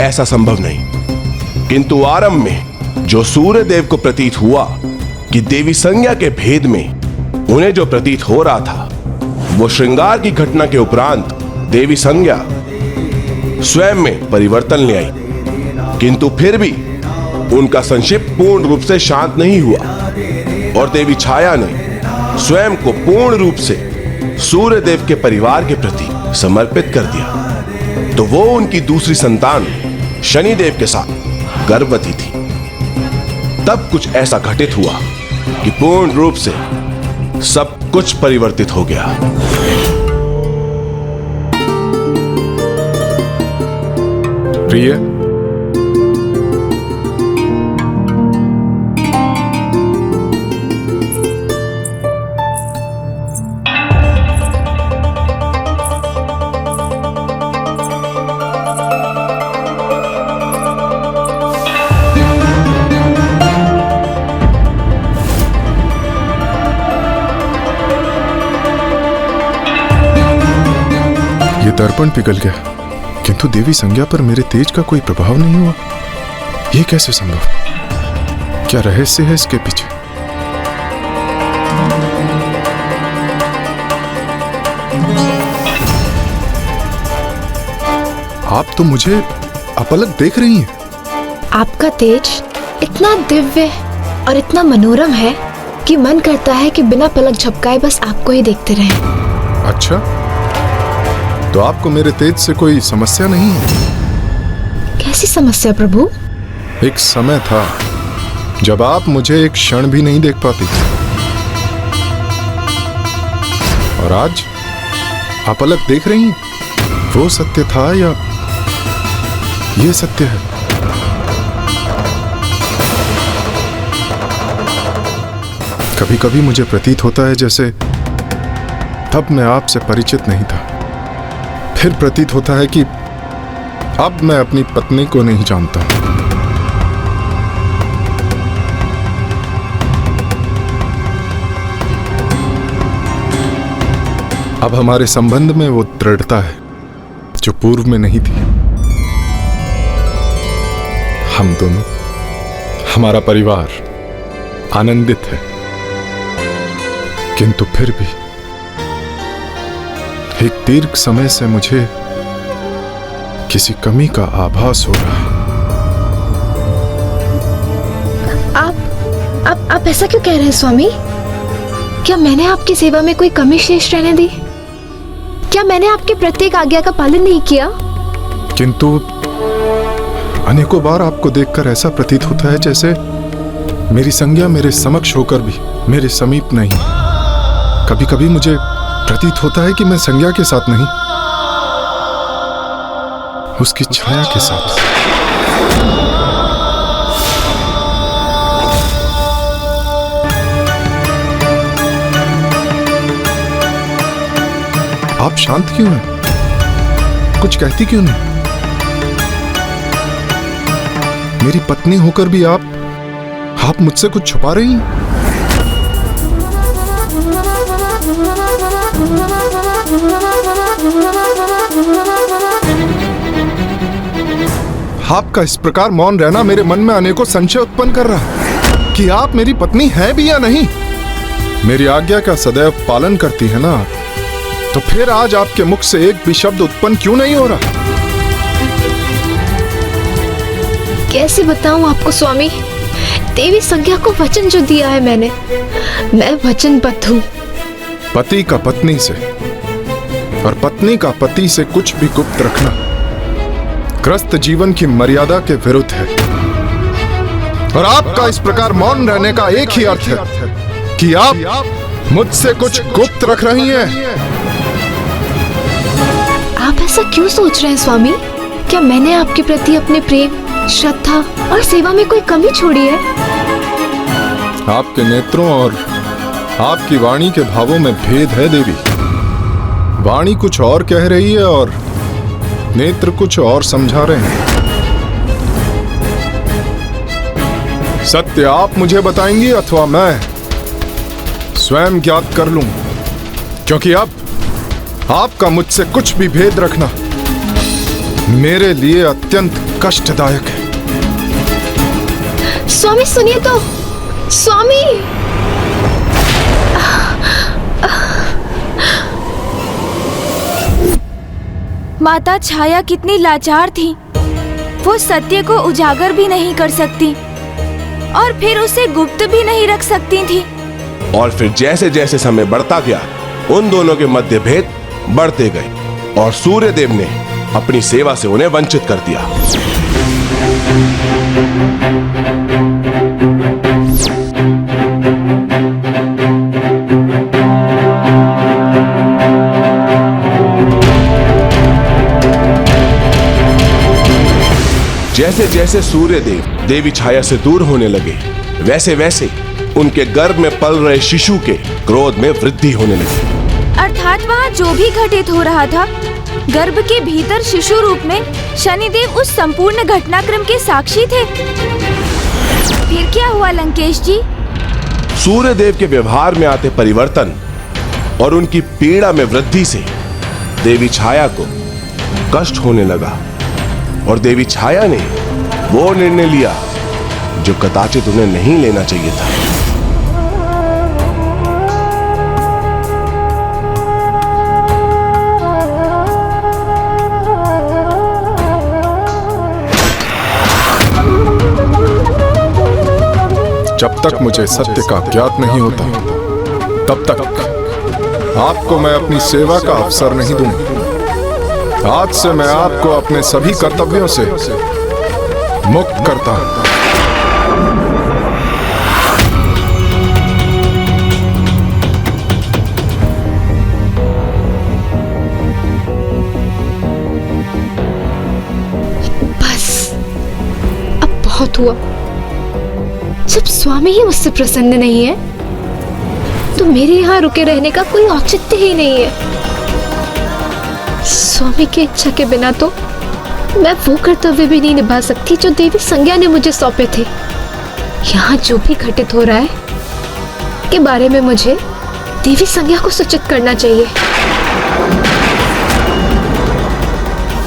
A: ऐसा संभव नहीं। किंतु आरंभ में जो सूर्यदेव को प्रतीत हुआ कि देवी संज्ञा के भेद में उन्हें जो प्रतीत हो रहा था वो श्रृंगार की घटना के उपरांत देवी संज्ञा स्वयं में परिवर्तन ले आई, किंतु फिर भी उनका संक्षेप पूर्ण रूप से शांत नहीं हुआ और देवी छाया ने स्वयं को पूर्ण रूप से सूर्यदेव के परिवार के प्रति समर्पित कर दिया। तो वो उनकी दूसरी संतान शनिदेव के साथ गर्भवती थी। तब कुछ ऐसा घटित हुआ कि पूर्ण रूप से सब कुछ परिवर्तित हो गया।
T: प्रिय, दर्पण पिघल गया, किंतु देवी संज्ञा पर मेरे तेज का कोई प्रभाव नहीं हुआ। यह कैसे संभव? क्या रहस्य है इसके पीछे? आप तो मुझे अपलक देख रही हैं।
N: आपका तेज इतना दिव्य और इतना मनोरम है कि मन करता है कि बिना पलक झपकाए बस आपको ही देखते रहें।
T: अच्छा, तो आपको मेरे तेज से कोई समस्या नहीं है?
N: कैसी समस्या प्रभु?
T: एक समय था जब आप मुझे एक क्षण भी नहीं देख पाती थी, और आज आप अलग देख रही हैं। वो सत्य था या ये सत्य है? कभी कभी मुझे प्रतीत होता है जैसे तब मैं आपसे परिचित नहीं था, फिर प्रतीत होता है कि अब मैं अपनी पत्नी को नहीं जानता। अब हमारे संबंध में वो दृढ़ता है जो पूर्व में नहीं थी। हम दोनों, हमारा परिवार आनंदित है, किंतु फिर भी एक दीर्घ समय से मुझे किसी कमी का आभास हो रहा है।
N: आप ऐसा क्यों कह रहे हैं स्वामी? क्या मैंने आपकी सेवा में कोई कमी शेष रहने दी? क्या मैंने आपकी प्रत्येक आज्ञा का पालन नहीं किया?
T: किंतु अनेकों बार आपको देखकर ऐसा प्रतीत होता है जैसे मेरी संज्ञा मेरे समक्ष होकर भी मेरे समीप नहीं। कभी कभी मुझे प्रतीत होता है कि मैं संज्ञा के साथ नहीं, उसकी छाया के साथ। आप शांत क्यों हैं? कुछ कहती क्यों नहीं? मेरी पत्नी होकर भी आप मुझसे कुछ छुपा रही हैं? आपका इस प्रकार मौन रहना मेरे मन में अनेकों संशय उत्पन्न कर रहा है कि आप मेरी पत्नी हैं भी या नहीं। मेरी आज्ञा का सदैव पालन करती है ना, तो फिर आज आपके मुख से एक भी शब्द उत्पन्न क्यों नहीं हो रहा?
N: कैसे बताऊं आपको स्वामी? देवी संज्ञा को वचन जो दिया है मैंने, मैं वचनबद्ध हूं।
T: पति का पत्नी से और पत्नी का पति से कुछ भी गुप्त रखना ग्रस्त जीवन की मर्यादा के विरुद्ध है। और आपका इस प्रकार मौन रहने का एक ही अर्थ है कि आप मुझसे कुछ गुप्त रख रही हैं।
N: आप ऐसा क्यों सोच रहे हैं स्वामी? क्या मैंने आपके प्रति अपने प्रेम, श्रद्धा और सेवा में कोई कमी छोड़ी है?
T: आपके नेत्रों और आपकी वाणी के भावों में भेद है देवी। वाणी कुछ और कह रही है और नेत्र कुछ और समझा रहे हैं। सत्य आप मुझे बताएंगी अथवा मैं स्वयं ज्ञात कर लूं, क्योंकि अब आपका मुझसे कुछ भी भेद रखना मेरे लिए अत्यंत कष्टदायक है।
N: स्वामी सुनिए तो, स्वामी।
B: माता छाया कितनी लाचार थी। वो सत्य को उजागर भी नहीं कर सकती और फिर उसे गुप्त भी नहीं रख सकती थी।
A: और फिर जैसे जैसे समय बढ़ता गया उन दोनों के मध्य भेद बढ़ते गए और सूर्यदेव ने अपनी सेवा से उन्हें वंचित कर दिया। जैसे जैसे सूर्यदेव देवी छाया से दूर होने लगे वैसे वैसे उनके गर्भ में पल रहे शिशु के क्रोध में वृद्धि होने लगी।
B: अर्थात वहाँ जो भी घटित हो रहा था, गर्भ के भीतर शिशु रूप में शनिदेव उस संपूर्ण घटनाक्रम के साक्षी थे। फिर क्या हुआ लंकेश जी?
A: सूर्यदेव के व्यवहार में आते परिवर्तन और उनकी पीड़ा में वृद्धि से देवी छाया को कष्ट होने लगा और देवी छाया ने वो निर्णय लिया जो कदाचित उन्हें नहीं लेना चाहिए था।
T: जब तक मुझे सत्य का ज्ञात नहीं होता तब तक आपको मैं अपनी सेवा का अवसर नहीं दूंगा। आज से मैं आपको अपने सभी कर्तव्यों से मुक्त करता हूं।
N: बस अब बहुत हुआ। जब स्वामी ही मुझसे प्रसन्न नहीं है तो मेरे यहाँ रुके रहने का कोई औचित्य ही नहीं है। स्वामी की इच्छा के बिना तो मैं वो कर्तव्य भी नहीं निभा सकती जो देवी संज्ञा ने मुझे सौंपे थे। यहाँ जो भी घटित हो रहा है के बारे में मुझे देवी संज्ञा को सूचित करना चाहिए।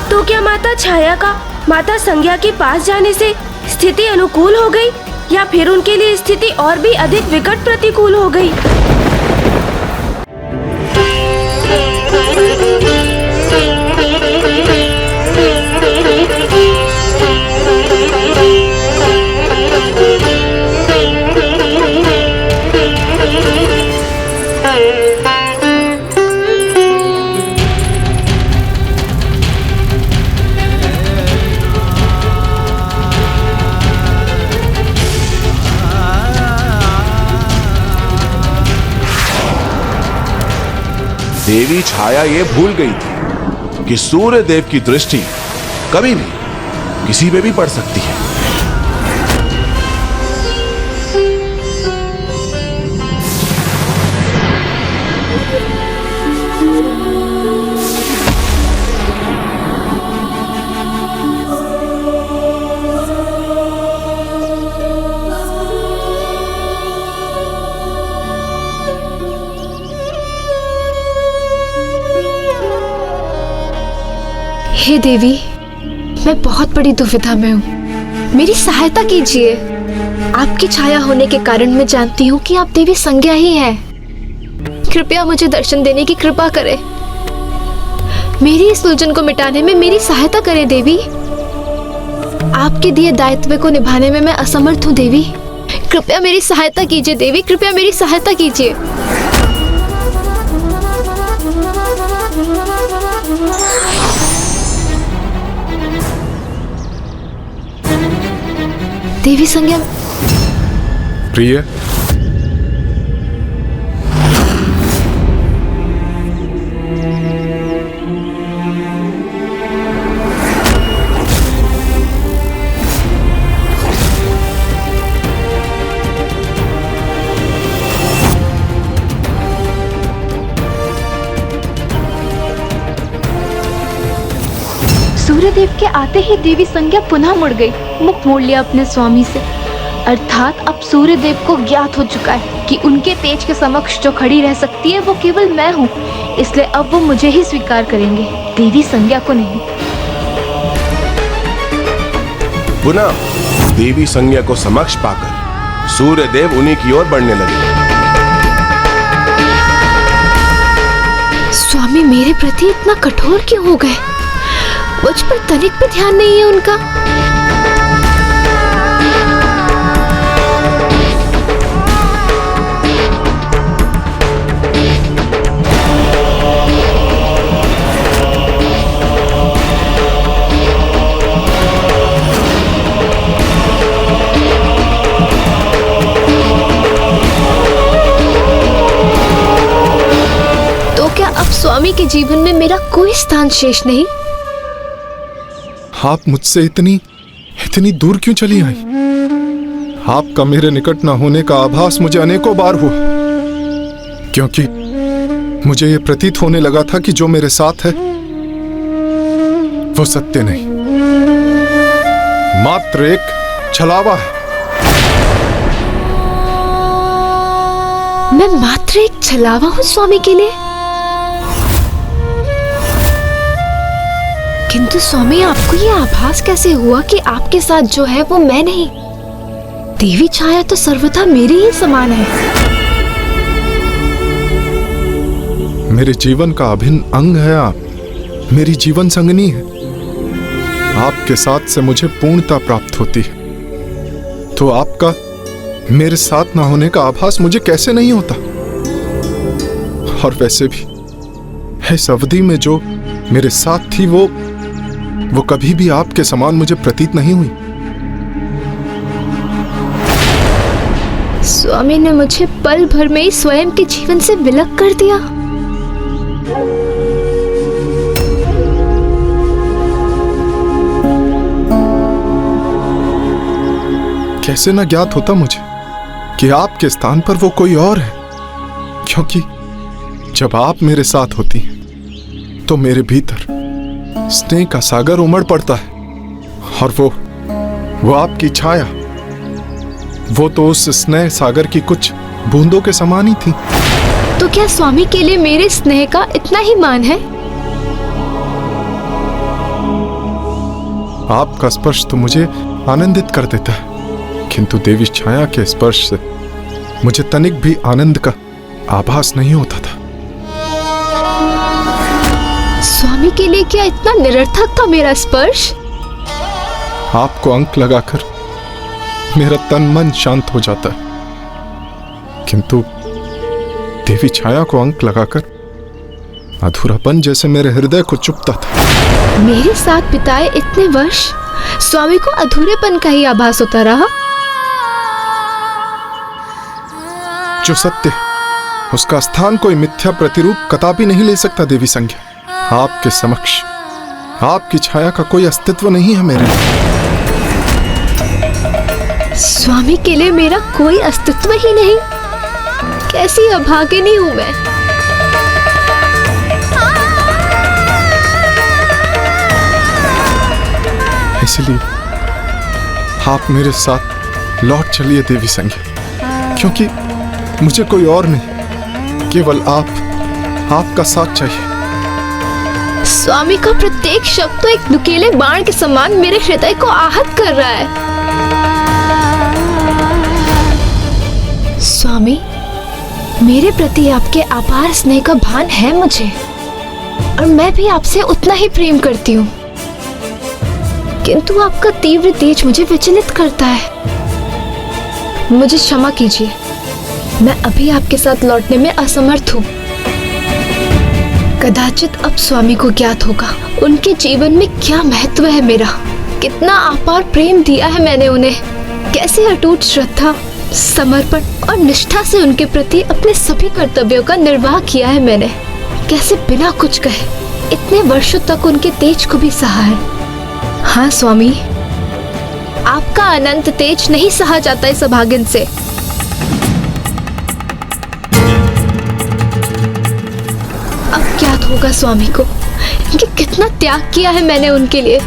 B: तो क्या माता छाया का माता संज्ञा के पास जाने से स्थिति अनुकूल हो गई या फिर उनके लिए स्थिति और भी अधिक विकट प्रतिकूल हो गई?
A: देवी छाया ये भूल गई थी कि सूर्यदेव की दृष्टि कभी भी किसी पे भी पड़ सकती है।
N: हे देवी, मैं बहुत बड़ी दुविधा में हूँ, मेरी सहायता कीजिए। आपकी छाया होने के कारण मैं जानती हूँ कि आप देवी संज्ञा ही हैं। कृपया मुझे दर्शन देने की कृपा करें। मेरी इस उलझन को मिटाने में मेरी सहायता करें देवी। आपके दिए दायित्व को निभाने में मैं असमर्थ हूँ देवी। कृपया मेरी सहायता कीजिए देवी, कृपया मेरी सहायता कीजिए। देवी संज्ञा।
T: प्रिय,
N: सूर्यदेव के आते ही देवी संज्ञा पुनः मुड़ गई, मुख मोड़ लिया अपने स्वामी से। अर्थात अब सूर्यदेव को ज्ञात हो चुका है कि उनके तेज के समक्ष जो खड़ी रह सकती है वो केवल मैं हूँ, इसलिए अब वो मुझे ही स्वीकार करेंगे, देवी संज्ञा को नहीं।
A: पुनः देवी संज्ञा को समक्ष पाकर सूर्यदेव उन्हीं की ओर बढ़ने लगे।
N: स्वामी मेरे प्रति इतना कठोर क्यों हो गए? मुझ पर तनिक भी ध्यान नहीं है उनका। तो क्या अब स्वामी के जीवन में मेरा कोई स्थान शेष नहीं?
T: आप मुझसे इतनी दूर क्यों चली आई? आपका मेरे निकट न होने का आभास मुझे अनेकों बार हुआ, क्योंकि मुझे यह प्रतीत होने लगा था कि जो मेरे साथ है वो सत्य नहीं, मात्र एक छलावा है।
N: मैं मात्र एक छलावा हूँ स्वामी के लिए? किंतु स्वामी, आपको ये आभास कैसे हुआ कि आपके साथ जो है वो मैं नहीं? देवी छाया तो सर्वथा मेरे ही समान है।
T: मेरे जीवन का अभिन्न अंग है आप, मेरी जीवन संगनी है। आपके साथ से मुझे पूर्णता प्राप्त होती है, तो आपका मेरे साथ ना होने का आभास मुझे कैसे नहीं होता? और वैसे भी इस अवधि में जो मेरे साथ थी वो कभी भी आपके समान मुझे प्रतीत नहीं हुई।
N: स्वामी ने मुझे पल भर में ही स्वयं के जीवन से विलग कर दिया।
T: कैसे न ज्ञात होता मुझे कि आपके स्थान पर वो कोई और है, क्योंकि जब आप मेरे साथ होती हैं तो मेरे भीतर स्नेह का सागर उमड़ पड़ता है, और वो आपकी छाया, वो तो उस स्नेह सागर की कुछ बूंदों के समान ही थी।
N: तो क्या स्वामी के लिए मेरे स्नेह का इतना ही मान है?
T: आपका स्पर्श तो मुझे आनंदित कर देता है, किंतु देवी छाया के स्पर्श से मुझे तनिक भी आनंद का आभास नहीं होता था।
N: स्वामी के लिए क्या इतना निरर्थक था मेरा स्पर्श?
T: आपको अंक लगाकर मेरा तन मन शांत हो जाता है, किंतु देवी छाया को अंक लगाकर अधूरापन जैसे मेरे हृदय को चुभता था।
N: मेरे साथ बिताए इतने वर्ष स्वामी को अधूरेपन का ही आभास होता रहा।
T: जो सत्य उसका स्थान कोई मिथ्या प्रतिरूप कदापि नहीं ले सकता देवी संज्ञा। आपके समक्ष आपकी छाया का कोई अस्तित्व नहीं है मेरे लिए।
N: स्वामी के लिए मेरा कोई अस्तित्व ही नहीं? कैसी अभागिनी हूं मैं।
T: इसलिए आप मेरे साथ लौट चलिए देवी संज्ञा, क्योंकि मुझे कोई और नहीं, केवल आपका साथ चाहिए।
N: स्वामी का प्रत्येक शब्द तो एक नुकीले बाण के समान मेरे हृदय को आहत कर रहा है। स्वामी, मेरे प्रति आपके अपार स्नेह का भान है मुझे, और मैं भी आपसे उतना ही प्रेम करती हूँ, किंतु आपका तीव्र तेज मुझे विचलित करता है। मुझे क्षमा कीजिए, मैं अभी आपके साथ लौटने में असमर्थ हूँ। कदाचित अब स्वामी को ज्ञात होगा उनके जीवन में क्या महत्व है मेरा, कितना अपार प्रेम दिया है मैंने उन्हें, कैसे अटूट श्रद्धा, समर्पण और निष्ठा से उनके प्रति अपने सभी कर्तव्यों का निर्वाह किया है मैंने, कैसे बिना कुछ कहे इतने वर्षों तक उनके तेज को भी सहा है। हाँ स्वामी, आपका अनंत तेज नहीं सहा जाता इस अभागिन से। अब ज्ञात होगा स्वामी को कि कितना त्याग किया है मैंने उनके लिए।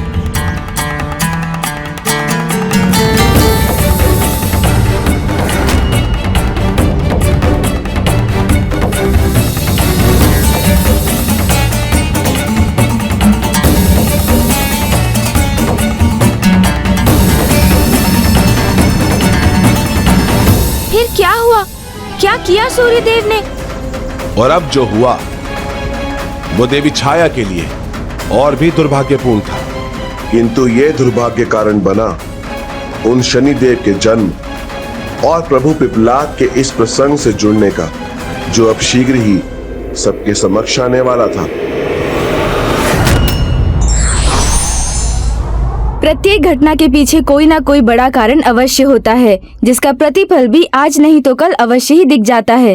B: फिर क्या हुआ? क्या किया सूर्यदेव ने?
A: और अब जो हुआ वो देवी छाया के लिए और भी दुर्भाग्यपूर्ण था। किंतु ये दुर्भाग्य कारण बना उन शनिदेव के जन्म और प्रभु पिपलाद के इस प्रसंग से जुड़ने का, जो अब शीघ्र ही सबके समक्ष आने वाला था।
B: प्रत्येक घटना के पीछे कोई ना कोई बड़ा कारण अवश्य होता है, जिसका प्रतिफल भी आज नहीं तो कल अवश्य ही दिख जाता है।